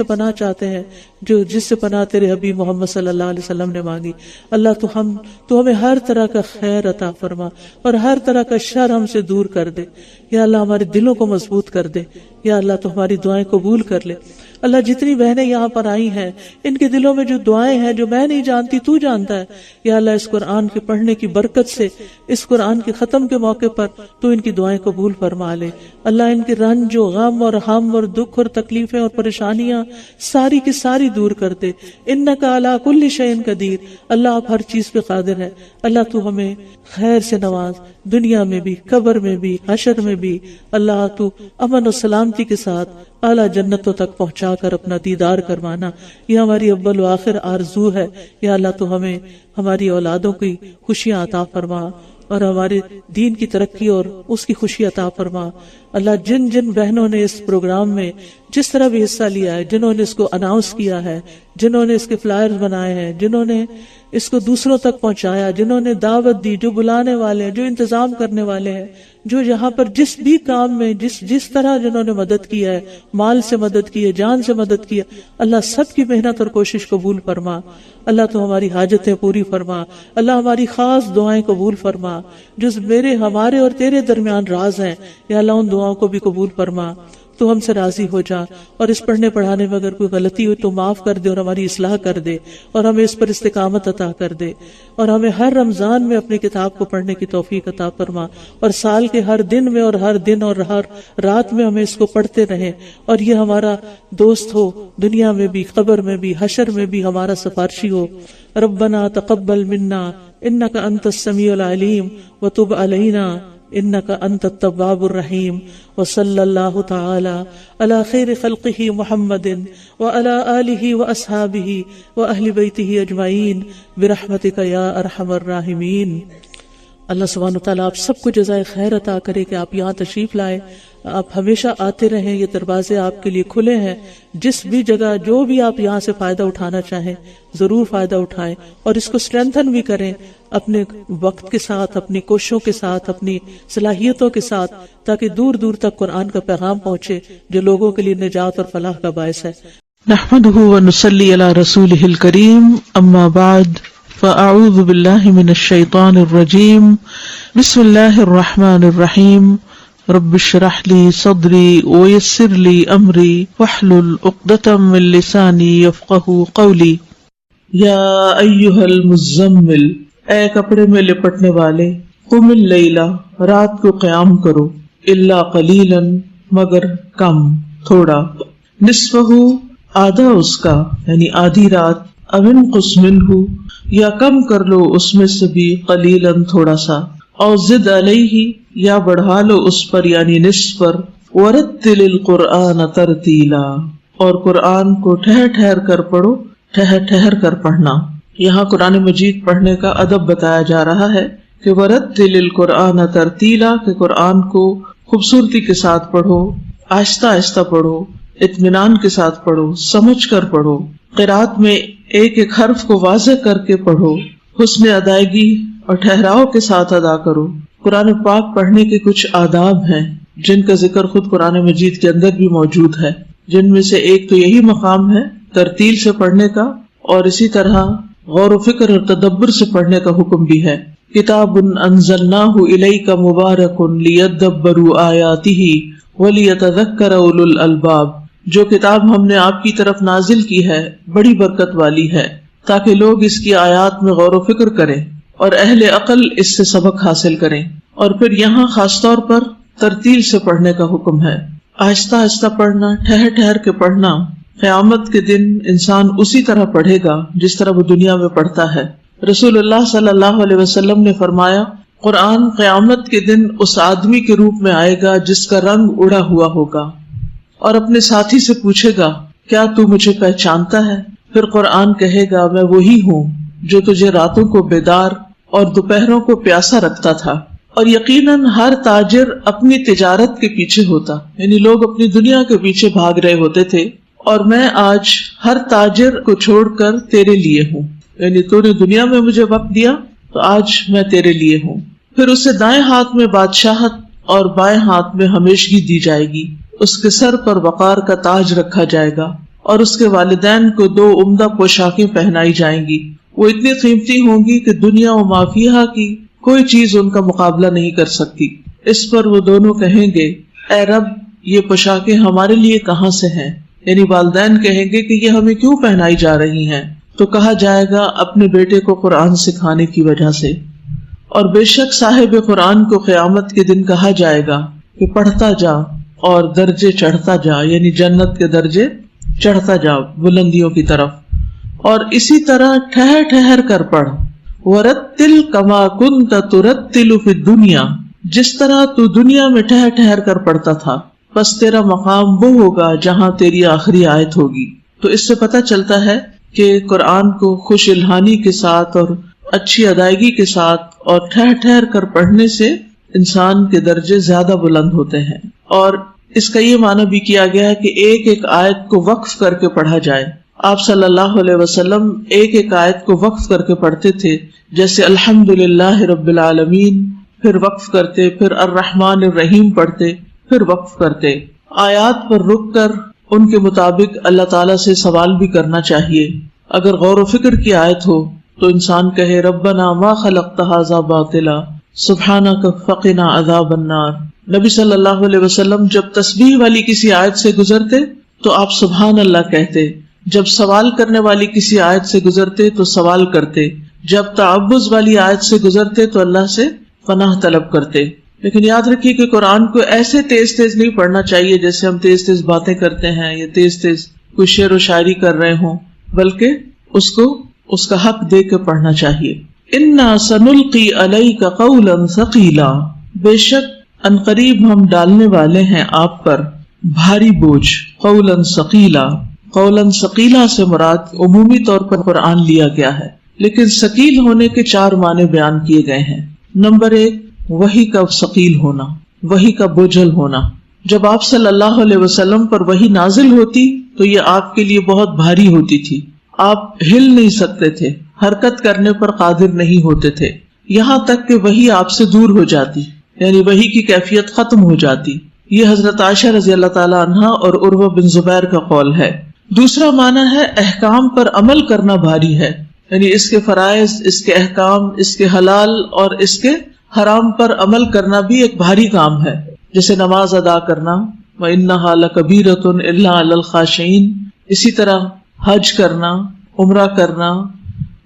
پناہ چاہتے ہیں جس سے پناہ تیرے حبیب محمد صلی اللہ علیہ وسلم نے مانگی۔ اللہ تو ہمیں ہر طرح کا خیر عطا فرما، اور ہر طرح کا شر ہم سے دور کر دے، یا اللہ ہمارے دلوں کو مضبوط کر دے، یا اللہ تو ہماری دعائیں قبول کر لے۔ اللہ جتنی بہنیں یہاں پر آئی ہیں ان کے دلوں میں جو دعائیں ہیں جو میں نہیں جانتی تو جانتا ہے، یا اللہ اس قرآن کے پڑھنے کی برکت سے، اس قرآن کے ختم کے موقع پر تو ان کی دعائیں قبول فرما لے۔ اللہ ان کے رنج و غم اور ہم اور دکھ اور تکلیفیں اور پریشانیاں ساری کی ساری دور کر دے۔ انک علی کل شیء قدیر، اللہ آپ ہر چیز پہ قادر ہے۔ اللہ تو ہمیں خیر سے نواز، دنیا میں بھی، قبر میں بھی، حشر میں بھی۔ اللہ تو امن و سلامتی کے ساتھ اعلیٰ جنتوں تک پہنچا کر اپنا دیدار کروانا، یہ ہماری اول و آخر آرزو ہے۔ یا اللہ تو ہمیں ہماری اولادوں کی خوشیاں عطا فرما، اور ہمارے دین کی ترقی اور اس کی خوشی عطا فرما۔ اللہ جن بہنوں نے اس پروگرام میں جس طرح بھی حصہ لیا ہے، جنہوں نے اس کو اناؤنس کیا ہے، جنہوں نے اس کے فلائرز بنائے ہیں، جنہوں نے اس کو دوسروں تک پہنچایا، جنہوں نے دعوت دی، جو بلانے والے ہیں، جو انتظام کرنے والے ہیں، جو یہاں پر جس بھی کام میں جس طرح جنہوں نے مدد کیا ہے، مال سے مدد کی ہے، جان سے مدد کی ہے، اللہ سب کی محنت اور کوشش قبول فرما۔ اللہ تو ہماری حاجتیں پوری فرما، اللہ ہماری خاص دعائیں قبول فرما، جو ہمارے اور تیرے درمیان راز ہیں، یا اللہ ان دعاؤں کو بھی قبول فرما۔ تو ہم سے راضی ہو جا، اور اس پڑھنے پڑھانے میں اگر کوئی غلطی ہوئی تو معاف کر دے اور ہماری اصلاح کر دے، اور ہمیں اس پر استقامت عطا کر دے، اور ہمیں ہر رمضان میں اپنی کتاب کو پڑھنے کی توفیق عطا فرما، اور سال کے ہر دن میں اور ہر دن اور ہر رات میں ہمیں اس کو پڑھتے رہیں، اور یہ ہمارا دوست ہو، دنیا میں بھی، قبر میں بھی، حشر میں بھی ہمارا سفارشی ہو۔ ربنا تقبل منا انک انت السمیع العلیم وتب علینا انک انت التواب الرحیم، وصلی اللہ تعالی علی خیر خلقہ محمد وعلی آلہ واصحابہ واہل بیتہ اجمعین برحمتک یا ارحم الراحمین۔ اللہ سبحانہ وتعالیٰ آپ سب کو جزائے خیر عطا کرے کہ آپ یہاں تشریف لائے، آپ ہمیشہ آتے رہیں، یہ دروازے آپ کے لیے کھلے ہیں۔ جس بھی جگہ جو بھی آپ یہاں سے فائدہ اٹھانا چاہیں ضرور فائدہ اٹھائیں، اور اس کو اسٹرینتھن بھی کریں اپنے وقت کے ساتھ، اپنی کوششوں کے ساتھ، اپنی صلاحیتوں کے ساتھ، تاکہ دور دور تک قرآن کا پیغام پہنچے جو لوگوں کے لیے نجات اور فلاح کا باعث ہے۔ نحمده ونصلي على رسوله الكريم، اما بعد فاعوذ بالله من الشيطان الرجيم، بسم الله الرحمن الرحيم، رب اشرح لي صدري ويسر لي امري واحلل عقدة من لساني يفقهوا قولي۔ یا ایہا المزمل، اے کپڑے میں لپٹنے والے، قم اللیلہ، رات کو قیام کرو، الا قلیلا، مگر کم، تھوڑا، نصفہ، آدھا اس کا، یعنی آدھی رات، او انقص منہ، یا کم کر لو اس میں سے بھی، قلیلا، تھوڑا سا، او زد علیہ، یا بڑھا لو اس پر یعنی نصف پر، ورتل القرآن ترتیلا، اور قرآن کو ٹھہر ٹھہر کر پڑھو، ٹھہر کر پڑھنا۔ یہاں قرآن مجید پڑھنے کا ادب بتایا جا رہا ہے کہ ورتل القرآن ترتیلا، کہ قرآن کو خوبصورتی کے ساتھ پڑھو، آہستہ آہستہ پڑھو، اطمینان کے ساتھ پڑھو، سمجھ کر پڑھو، قرات میں ایک ایک حرف کو واضح کر کے پڑھو، حسن ادائیگی اور ٹھہراؤ کے ساتھ ادا کرو۔ قرآن پاک پڑھنے کے کچھ آداب ہیں جن کا ذکر خود قرآن مجید کے اندر بھی موجود ہے، جن میں سے ایک تو یہی مقام ہے ترتیل سے پڑھنے کا، اور اسی طرح غور و فکر اور تدبر سے پڑھنے کا حکم بھی ہے۔ کتاب انزلناہ الیک مبارک لیدبروا آیاتہ ولیتذکر اولو الالباب، جو کتاب ہم نے آپ کی طرف نازل کی ہے بڑی برکت والی ہے تاکہ لوگ اس کی آیات میں غور و فکر کریں اور اہل عقل اس سے سبق حاصل کریں۔ اور پھر یہاں خاص طور پر ترتیل سے پڑھنے کا حکم ہے، آہستہ آہستہ پڑھنا، ٹھہر ٹھہر کے پڑھنا۔ قیامت کے دن انسان اسی طرح پڑھے گا جس طرح وہ دنیا میں پڑھتا ہے۔ رسول اللہ صلی اللہ علیہ وسلم نے فرمایا، قرآن قیامت کے دن اس آدمی کے روپ میں آئے گا جس کا رنگ اڑا ہوا ہوگا، اور اپنے ساتھی سے پوچھے گا، کیا تو مجھے پہچانتا ہے؟ پھر قرآن کہے گا، میں وہی ہوں جو تجھے راتوں کو بیدار اور دوپہروں کو پیاسا رکھتا تھا۔ اور یقیناً ہر تاجر اپنی تجارت کے پیچھے ہوتا، یعنی لوگ اپنی دنیا کے پیچھے بھاگ رہے ہوتے تھے، اور میں آج ہر تاجر کو چھوڑ کر تیرے لیے ہوں، یعنی تو نے دنیا میں مجھے وقت دیا تو آج میں تیرے لیے ہوں۔ پھر اسے دائیں ہاتھ میں بادشاہت اور بائیں ہاتھ میں ہمیشگی دی جائے گی، اس کے سر پر وقار کا تاج رکھا جائے گا، اور اس کے والدین کو 2 عمدہ پوشاکیں پہنائی جائیں گی، وہ اتنی قیمتی ہوں گی کہ دنیا و ما فیہا کی کوئی چیز ان کا مقابلہ نہیں کر سکتی۔ اس پر وہ دونوں کہیں گے، اے رب، یہ پوشاکیں ہمارے لیے کہاں سے ہیں؟ یعنی والدین کہیں گے کہ یہ ہمیں کیوں پہنائی جا رہی ہیں؟ تو کہا جائے گا، اپنے بیٹے کو قرآن سکھانے کی وجہ سے۔ اور بے شک صاحب قرآن کو قیامت کے دن کہا جائے گا کہ پڑھتا جا اور درجے چڑھتا جا، یعنی جنت کے درجے چڑھتا جا بلندیوں کی طرف، اور اسی طرح ٹھہر ٹھہر کر پڑھ۔ وَرَتِّلْ كَمَا كُنْتَ تُرَتِّلُ فِي الدُّنْيَا، جس طرح تو دنیا میں ٹھہر ٹھہر کر پڑھتا تھا، بس تیرا مقام وہ ہوگا جہاں تیری آخری آیت ہوگی۔ تو اس سے پتہ چلتا ہے کہ قرآن کو خوش الحانی کے ساتھ اور اچھی ادائیگی کے ساتھ اور ٹھہر ٹھہر کر پڑھنے سے انسان کے درجے زیادہ بلند ہوتے ہیں۔ اور اس کا یہ معنی بھی کیا گیا ہے کہ ایک ایک آیت کو وقف کر کے پڑھا جائے۔ آپ صلی اللہ علیہ وسلم ایک ایک آیت کو وقف کر کے پڑھتے تھے، جیسے الحمدللہ رب العالمین، پھر وقف کرتے، پھر الرحمن الرحیم پڑھتے، پھر وقف کرتے۔ آیات پر رک کر ان کے مطابق اللہ تعالیٰ سے سوال بھی کرنا چاہیے۔ اگر غور و فکر کی آیت ہو تو انسان کہے، ربنا ما خلقت ھذا باطلا سبحانک فقنا عذاب النار۔ نبی صلی اللہ علیہ وسلم جب تسبیح والی کسی آیت سے گزرتے تو آپ سبحان اللہ کہتے، جب سوال کرنے والی کسی آیت سے گزرتے تو سوال کرتے، جب تعوذ والی آیت سے گزرتے تو اللہ سے پناہ طلب کرتے۔ لیکن یاد رکھیے کہ قرآن کو ایسے تیز تیز نہیں پڑھنا چاہیے جیسے ہم تیز تیز باتیں کرتے ہیں یا تیز تیز کوئی شعر و شاعری کر رہے ہوں، بلکہ اس کو اس کا حق دے کے پڑھنا چاہیے۔ انا سنلقی علیک قولا ثقیلا، بے شک عنقریب ہم ڈالنے والے ہیں آپ پر بھاری بوجھ۔ قولا ثقیلا، قولا ثقیلا سے مراد عمومی طور پر قرآن لیا گیا ہے، لیکن ثقیل ہونے کے 4 معنی بیان کیے گئے ہیں۔ نمبر 1، وحی کا ثقیل ہونا، وحی کا بوجھل ہونا۔ جب آپ صلی اللہ علیہ وسلم پر وحی نازل ہوتی تو یہ آپ کے لیے بہت بھاری ہوتی تھی، آپ ہل نہیں سکتے تھے، حرکت کرنے پر قادر نہیں ہوتے تھے، یہاں تک کہ وحی آپ سے دور ہو جاتی، یعنی وحی کی کیفیت ختم ہو جاتی۔ یہ حضرت عائشہ رضی اللہ تعالیٰ عنہا اور عروہ بن زبیر کا قول ہے۔ دوسرا معنی ہے احکام پر عمل کرنا بھاری ہے، یعنی اس کے فرائض، اس کے احکام، اس کے حلال اور اس کے حرام پر عمل کرنا بھی ایک بھاری کام ہے، جیسے نماز ادا کرنا، وَإِنَّهَا لَكَبِيرَةٌ إِلَّا عَلَى الْخَاشِعِينَ، اسی طرح حج کرنا، عمرہ کرنا،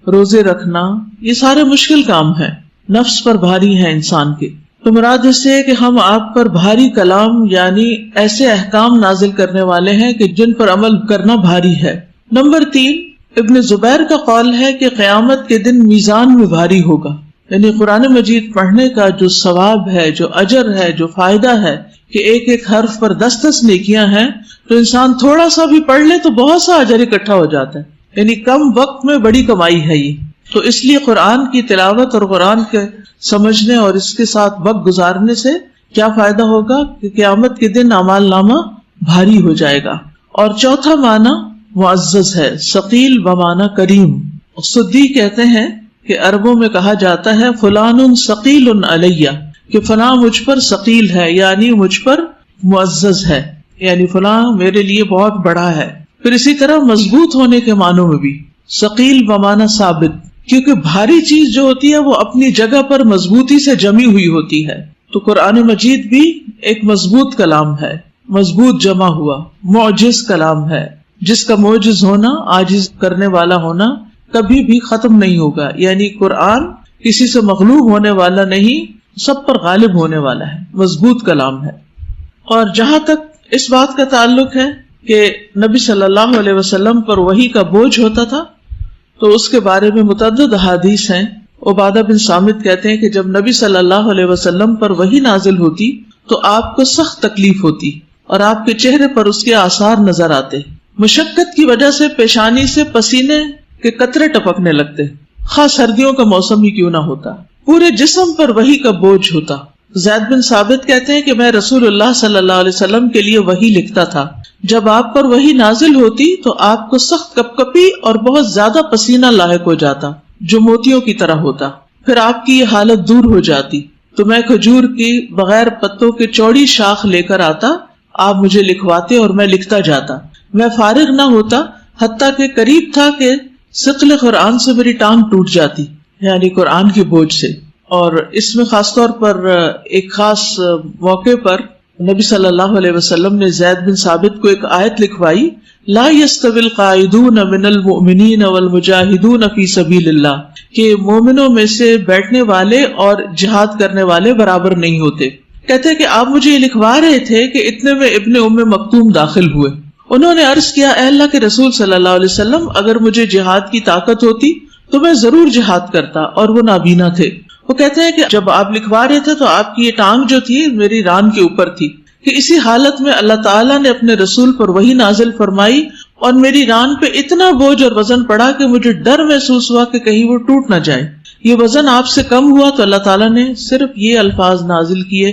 روزے رکھنا، یہ سارے مشکل کام ہیں، نفس پر بھاری ہیں انسان کے۔ تو مراد اس سے ہے کہ ہم آپ پر بھاری کلام یعنی ایسے احکام نازل کرنے والے ہیں کہ جن پر عمل کرنا بھاری ہے۔ نمبر 3، ابن زبیر کا قول ہے کہ قیامت کے دن میزان میں بھاری ہوگا، یعنی قرآن مجید پڑھنے کا جو ثواب ہے، جو اجر ہے، جو فائدہ ہے کہ ایک ایک حرف پر 10 نیکیاں ہیں، تو انسان تھوڑا سا بھی پڑھ لے تو بہت سا اجر اکٹھا ہو جاتا ہے، یعنی کم وقت میں بڑی کمائی ہے یہ۔ تو اس لیے قرآن کی تلاوت اور قرآن کے سمجھنے اور اس کے ساتھ وقت گزارنے سے کیا فائدہ ہوگا کہ قیامت کے دن اعمال نامہ بھاری ہو جائے گا. اور چوتھا معنی معزز ہے، ثقیل بمعنی کریم. سدی کہتے ہیں کہ عربوں میں کہا جاتا ہے فلان ثقیل علیہ، کہ فلاں مجھ پر ثقیل ہے، یعنی مجھ پر معزز ہے، یعنی فلاں میرے لیے بہت بڑا ہے. پھر اسی طرح مضبوط ہونے کے معنوں میں بھی ثقیل بمعنی ثابت، کیونکہ بھاری چیز جو ہوتی ہے وہ اپنی جگہ پر مضبوطی سے جمی ہوئی ہوتی ہے. تو قرآن مجید بھی ایک مضبوط کلام ہے، مضبوط جمع ہوا معجز کلام ہے، جس کا معجز ہونا، عاجز کرنے والا ہونا کبھی بھی ختم نہیں ہوگا. یعنی قرآن کسی سے مغلوب ہونے والا نہیں، سب پر غالب ہونے والا ہے، مضبوط کلام ہے. اور جہاں تک اس بات کا تعلق ہے کہ نبی صلی اللہ علیہ وسلم پر وحی کا بوجھ ہوتا تھا، تو اس کے بارے میں متعدد احادیث ہیں. عبادہ بن صامت کہتے ہیں کہ جب نبی صلی اللہ علیہ وسلم پر وحی نازل ہوتی تو آپ کو سخت تکلیف ہوتی اور آپ کے چہرے پر اس کے آثار نظر آتے. مشقت کی وجہ سے پیشانی سے پسینے کے قطرے ٹپکنے لگتے، خاص سردیوں کا موسم ہی کیوں نہ ہوتا. پورے جسم پر وحی کا بوجھ ہوتا. زید بن ثابت کہتے ہیں کہ میں رسول اللہ صلی اللہ علیہ وسلم کے لیے وحی لکھتا تھا. جب آپ پر وحی نازل ہوتی تو آپ کو سخت کپکپی اور بہت زیادہ پسینہ لاحق ہو جاتا جو موتیوں کی طرح ہوتا. پھر آپ کی یہ حالت دور ہو جاتی تو میں کھجور کی بغیر پتوں کے چوڑی شاخ لے کر آتا، آپ مجھے لکھواتے اور میں لکھتا جاتا. میں فارغ نہ ہوتا حتیٰ کہ قریب تھا کہ ثقل قرآن سے میری ٹانگ ٹوٹ جاتی، یعنی قرآن کے بوجھ سے. اور اس میں خاص طور پر ایک خاص موقع پر نبی صلی اللہ علیہ وسلم نے زید بن ثابت کو ایک آیت لکھوائی، لا يستوي القاعدون من المؤمنین والمجاہدون فی سبیل اللہ، کہ مومنوں میں سے بیٹھنے والے اور جہاد کرنے والے برابر نہیں ہوتے. کہتے کہ آپ مجھے یہ لکھوا رہے تھے کہ اتنے میں ابن ام مکتوم داخل ہوئے. انہوں نے عرض کیا، اے اللہ کے رسول صلی اللہ علیہ وسلم، اگر مجھے جہاد کی طاقت ہوتی تو میں ضرور جہاد کرتا، اور وہ نابینا تھے. وہ کہتے ہیں کہ جب آپ لکھوا رہے تھے تو آپ کی یہ ٹانگ جو تھی میری ران کے اوپر تھی، کہ اسی حالت میں اللہ تعالیٰ نے اپنے رسول پر وحی نازل فرمائی اور میری ران پہ اتنا بوجھ اور وزن پڑا کہ مجھے ڈر محسوس ہوا کہ کہیں وہ ٹوٹ نہ جائے. یہ وزن آپ سے کم ہوا تو اللہ تعالیٰ نے صرف یہ الفاظ نازل کیے،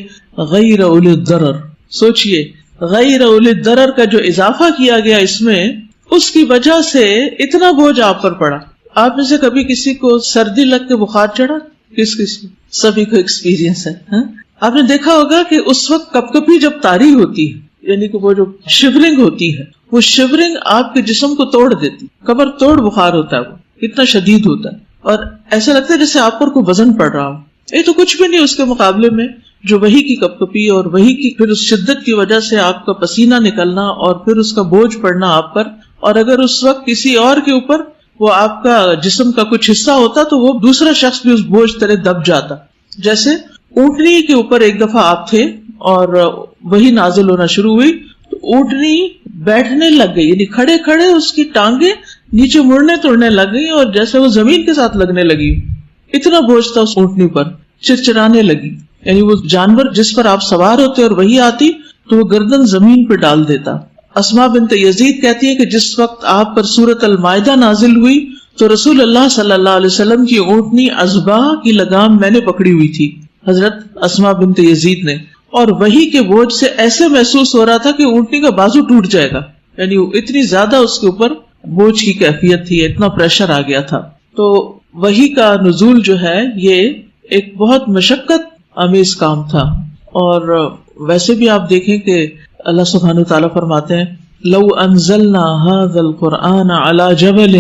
غیر اولی الضرر. سوچئے غیر اولی الضرر کا جو اضافہ کیا گیا اس میں، اس کی وجہ سے اتنا بوجھ آپ پر پڑا. آپ میں سے کبھی کسی کو سردی لگ کے بخار چڑھا؟ کس میں؟ سبھی کو ایکسپیرینس ہے. آپ نے دیکھا ہوگا کہ اس وقت کپ کپی جب طاری ہوتی ہے، یعنی کہ وہ جو شیورنگ ہوتی ہے، وہ شیورنگ آپ کے جسم کو توڑ دیتی، کمر توڑ بخار ہوتا ہے، وہ اتنا شدید ہوتا ہے اور ایسا لگتا ہے جیسے آپ پر کوئی وزن پڑ رہا ہو. یہ تو کچھ بھی نہیں اس کے مقابلے میں جو وہی کی کپ کپی اور وہی کی پھر اس شدت کی وجہ سے آپ کا پسینہ نکلنا اور پھر اس کا بوجھ پڑنا آپ پر. اور اگر اس وقت کسی اور کے اوپر وہ آپ کا جسم کا کچھ حصہ ہوتا تو وہ دوسرا شخص بھی اس بوجھ طرح دب جاتا. جیسے اونٹنی کے اوپر ایک دفعہ آپ تھے اور وہی نازل ہونا شروع ہوئی تو اونٹنی بیٹھنے لگ گئی، یعنی کھڑے کھڑے اس کی ٹانگیں نیچے مڑنے توڑنے لگ گئی اور جیسے وہ زمین کے ساتھ لگنے لگی. اتنا بوجھ تھا اس اونٹنی پر، چرچرانے لگی. یعنی وہ جانور جس پر آپ سوار ہوتے اور وہی آتی تو وہ گردن زمین پہ ڈال دیتا. اسماء بنت یزید کہتی ہے کہ جس وقت آپ پر سورۃ المائدہ نازل ہوئی تو رسول اللہ صلی اللہ علیہ وسلم کی اونٹنی عزبہ کی لگام میں نے پکڑی ہوئی تھی، حضرت اسماء بنت یزید نے، اور وہی کے بوجھ سے ایسے محسوس ہو رہا تھا کہ اونٹنی کا بازو ٹوٹ جائے گا. یعنی اتنی زیادہ اس کے اوپر بوجھ کی کیفیت تھی، اتنا پریشر آ گیا تھا. تو وہی کا نزول جو ہے یہ ایک بہت مشقت امیز کام تھا. اور ویسے بھی آپ دیکھیں کہ اللہ سبحانہ وتعالیٰ فرماتے ہیں لو انزلنا هذا القرآن على جبل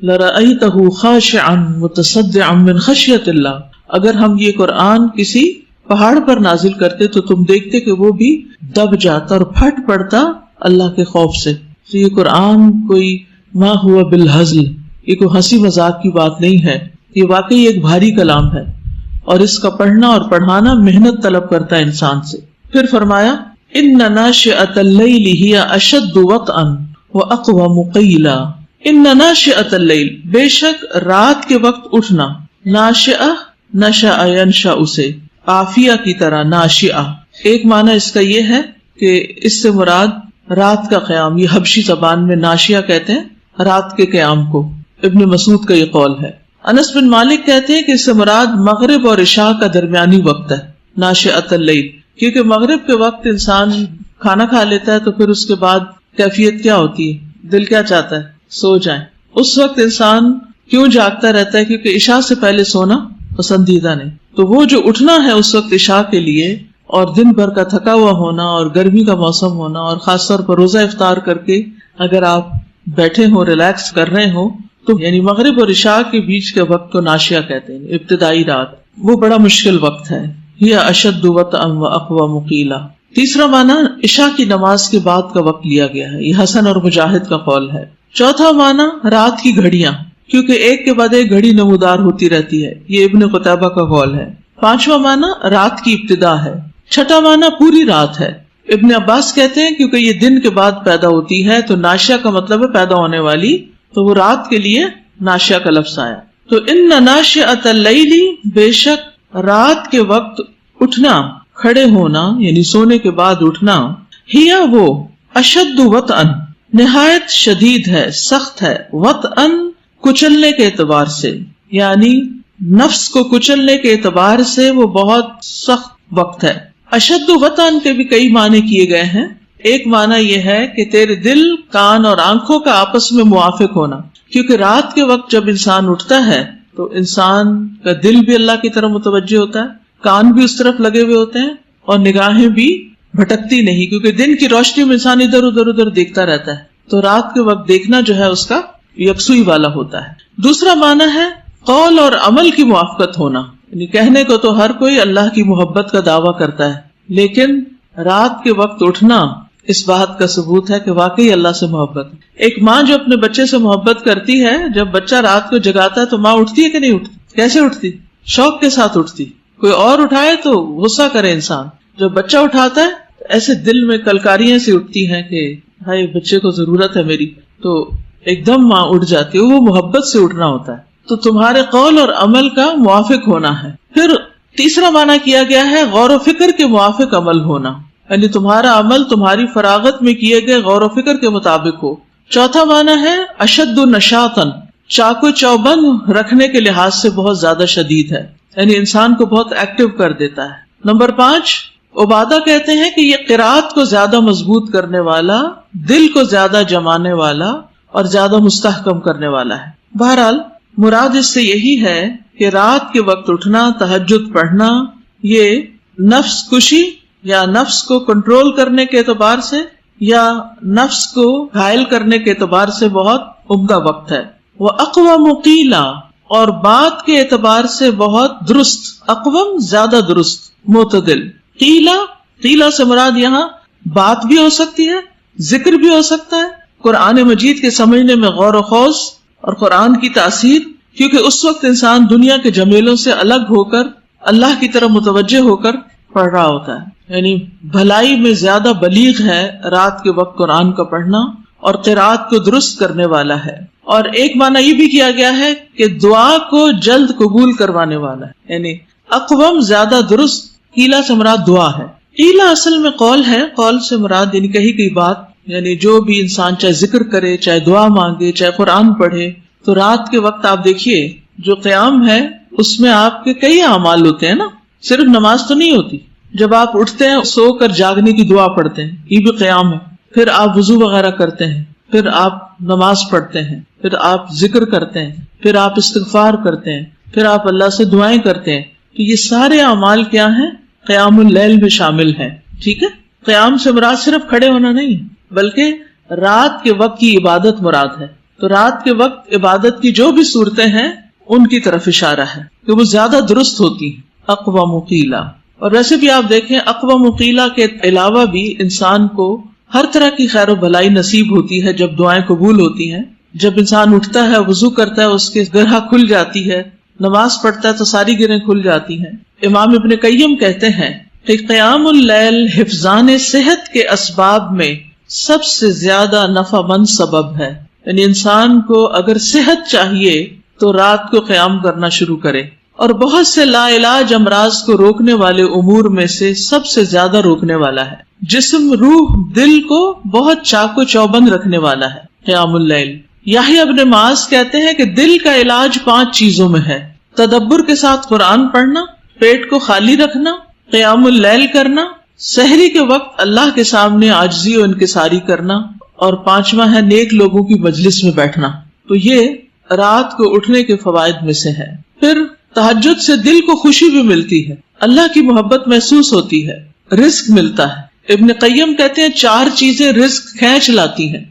لرأيته خاشعا متصدعا من خشیۃ اللہ. اگر ہم یہ قرآن کسی پہاڑ پر نازل کرتے تو تم دیکھتے کہ وہ بھی دب جاتا اور پھٹ پڑتا اللہ کے خوف سے. تو یہ قرآن کوئی ما ہوا بالہزل، یہ کوئی ہنسی مذاق کی بات نہیں ہے، یہ واقعی ایک بھاری کلام ہے اور اس کا پڑھنا اور پڑھانا محنت طلب کرتا ہے انسان سے. پھر فرمایا ان ناشئۃ اللیل ہی اشد وطئا واقوم قیلا. ان ناشئۃ اللیل، بے شک رات کے وقت اٹھنا. ناشئہ نشأ ینشأ سے، عافیہ کی طرح ناشئہ. ایک معنی اس کا یہ ہے کہ اس سے مراد رات کا قیام، یہ حبشی زبان میں ناشئہ کہتے ہیں رات کے قیام کو. ابن مسعود کا یہ قول ہے. انس بن مالک کہتے ہیں کہ اس سے مراد مغرب اور عشاء کا درمیانی وقت ہے ناشئۃ اللیل، کیونکہ مغرب کے وقت انسان کھانا کھا لیتا ہے تو پھر اس کے بعد کیفیت کیا ہوتی ہے؟ دل کیا چاہتا ہے؟ سو جائیں. اس وقت انسان کیوں جاگتا رہتا ہے؟ کیونکہ عشاء سے پہلے سونا پسندیدہ نہیں. تو وہ جو اٹھنا ہے اس وقت عشاء کے لیے، اور دن بھر کا تھکا ہوا ہونا اور گرمی کا موسم ہونا، اور خاص طور پر روزہ افطار کر کے اگر آپ بیٹھے ہوں، ریلیکس کر رہے ہوں، تو یعنی مغرب اور عشاء کے بیچ کے وقت کو ناشیہ کہتے ہیں، ابتدائی رات. وہ بڑا مشکل وقت ہے. یہ اشد وطئا واقوم قیلا. تیسرا معنی عشاء کی نماز کے بعد کا وقت لیا گیا ہے. یہ حسن اور مجاہد کا قول ہے. چوتھا معنی رات کی گھڑیاں، کیونکہ ایک کے بعد ایک گھڑی نمودار ہوتی رہتی ہے. یہ ابن قتیبہ کا قول ہے. پانچواں معنی رات کی ابتدا ہے. چھٹا معنی پوری رات ہے. ابن عباس کہتے ہیں کیونکہ یہ دن کے بعد پیدا ہوتی ہے تو ناشیہ کا مطلب ہے پیدا ہونے والی، تو وہ رات کے لیے ناشیہ کا لفظ آیا. تو ان ناشئۃ اللیل، بے شک رات کے وقت اٹھنا، کھڑے ہونا یعنی سونے کے بعد اٹھنا، ہیا وہ اشد وطئا، نہایت شدید ہے، سخت ہے، وطئا کچلنے کے اعتبار سے، یعنی نفس کو کچلنے کے اعتبار سے وہ بہت سخت وقت ہے. اشد وطئا کے بھی کئی معنی کیے گئے ہیں. ایک معنی یہ ہے کہ تیرے دل، کان اور آنکھوں کا آپس میں موافق ہونا، کیونکہ رات کے وقت جب انسان اٹھتا ہے تو انسان کا دل بھی اللہ کی طرف متوجہ ہوتا ہے، کان بھی اس طرف لگے ہوئے ہوتے ہیں، اور نگاہیں بھی بھٹکتی نہیں، کیونکہ دن کی روشنی میں انسان ادھر ادھر دیکھتا رہتا ہے. تو رات کے وقت دیکھنا جو ہے اس کا یکسوئی والا ہوتا ہے. دوسرا معنی ہے قول اور عمل کی موافقت ہونا، یعنی کہنے کو تو ہر کوئی اللہ کی محبت کا دعویٰ کرتا ہے، لیکن رات کے وقت اٹھنا اس بات کا ثبوت ہے کہ واقعی اللہ سے محبت. ایک ماں جو اپنے بچے سے محبت کرتی ہے، جب بچہ رات کو جگاتا ہے تو ماں اٹھتی ہے کہ نہیں اٹھتی؟ کیسے اٹھتی؟ شوق کے ساتھ اٹھتی. کوئی اور اٹھائے تو غصہ کرے انسان، جب بچہ اٹھاتا ہے ایسے دل میں کلکاریاں سی اٹھتی ہیں کہ ہائے بچے کو ضرورت ہے میری، تو ایک دم ماں اٹھ جاتی ہے. وہ محبت سے اٹھنا ہوتا ہے. تو تمہارے قول اور عمل کا موافق ہونا ہے. پھر تیسرا معنی کیا گیا ہے غور و فکر کے موافق عمل ہونا، یعنی تمہارا عمل تمہاری فراغت میں کیے گئے غور و فکر کے مطابق ہو. چوتھا معنی ہے اشد نشاطن، چاقو چوبند رکھنے کے لحاظ سے بہت زیادہ شدید ہے، یعنی انسان کو بہت ایکٹیو کر دیتا ہے. نمبر 5 عبادہ کہتے ہیں کہ یہ قرات کو زیادہ مضبوط کرنے والا، دل کو زیادہ جمانے والا اور زیادہ مستحکم کرنے والا ہے. بہرحال مراد اس سے یہی ہے کہ رات کے وقت اٹھنا، تہجد پڑھنا، یہ نفس کشی یا نفس کو کنٹرول کرنے کے اعتبار سے یا نفس کو گھائل کرنے کے اعتبار سے بہت عمدہ وقت ہے. وہ اقوام قیلا، اور بات کے اعتبار سے بہت درست، اقوام زیادہ درست، معتدل. قیلا سے مراد یہاں بات بھی ہو سکتی ہے، ذکر بھی ہو سکتا ہے، قرآن مجید کے سمجھنے میں غور و خوض اور قرآن کی تاثیر، کیونکہ اس وقت انسان دنیا کے جھمیلوں سے الگ ہو کر اللہ کی طرف متوجہ ہو کر پڑھ رہا ہوتا ہے. یعنی بھلائی میں زیادہ بلیغ ہے رات کے وقت قرآن کا پڑھنا، اور قرات کو درست کرنے والا ہے. اور ایک معنی یہ بھی کیا گیا ہے کہ دعا کو جلد قبول کروانے والا ہے، یعنی اقوام زیادہ درست. قیلا سے مراد دعا ہے. قیلا اصل میں قول ہے، قول سے مراد یعنی کہی گئی بات، یعنی جو بھی انسان چاہے ذکر کرے، چاہے دعا مانگے، چاہے قرآن پڑھے. تو رات کے وقت آپ دیکھیے جو قیام ہے اس میں آپ کے کئی اعمال ہوتے ہیں نا، صرف نماز تو نہیں ہوتی. جب آپ اٹھتے ہیں سو کر جاگنے کی دعا پڑھتے ہیں، یہ بھی قیام ہے. پھر آپ وضو وغیرہ کرتے ہیں، پھر آپ نماز پڑھتے ہیں، پھر آپ ذکر کرتے ہیں، پھر آپ استغفار کرتے ہیں، پھر آپ اللہ سے دعائیں کرتے ہیں. تو یہ سارے اعمال کیا ہیں؟ قیام اللیل میں شامل ہیں. ٹھیک ہے، قیام سے مراد صرف کھڑے ہونا نہیں بلکہ رات کے وقت کی عبادت مراد ہے. تو رات کے وقت عبادت کی جو بھی صورتیں ہیں ان کی طرف اشارہ ہے کہ وہ زیادہ درست ہوتی ہیں. اقوام قیلا. اور ویسے بھی آپ دیکھیں اقوام قیلا کے علاوہ بھی انسان کو ہر طرح کی خیر و بھلائی نصیب ہوتی ہے جب دعائیں قبول ہوتی ہیں. جب انسان اٹھتا ہے، وضو کرتا ہے، اس کی گرہ کھل جاتی ہے، نماز پڑھتا ہے تو ساری گرہیں کھل جاتی ہیں. امام ابن قیم کہتے ہیں کہ قیام اللیل حفظان صحت کے اسباب میں سب سے زیادہ نفع مند سبب ہے. یعنی انسان کو اگر صحت چاہیے تو رات کو قیام کرنا شروع کرے. اور بہت سے لا علاج امراض کو روکنے والے امور میں سے سب سے زیادہ روکنے والا ہے. جسم، روح، دل کو بہت چاقو چوبند رکھنے والا ہے قیام اللیل. یحییٰ ابن معاذ کہتے ہیں کہ دل کا علاج 5 چیزوں میں ہے: تدبر کے ساتھ قرآن پڑھنا، پیٹ کو خالی رکھنا، قیام اللیل کرنا، سحری کے وقت اللہ کے سامنے عاجزی و انکساری کرنا، اور 5واں ہے نیک لوگوں کی مجلس میں بیٹھنا. تو یہ رات کو اٹھنے کے فوائد میں سے ہے. پھر تہجد سے دل کو خوشی بھی ملتی ہے، اللہ کی محبت محسوس ہوتی ہے، رزق ملتا ہے. ابن قیم کہتے ہیں 4 چیزیں رزق کھینچ لاتی ہیں.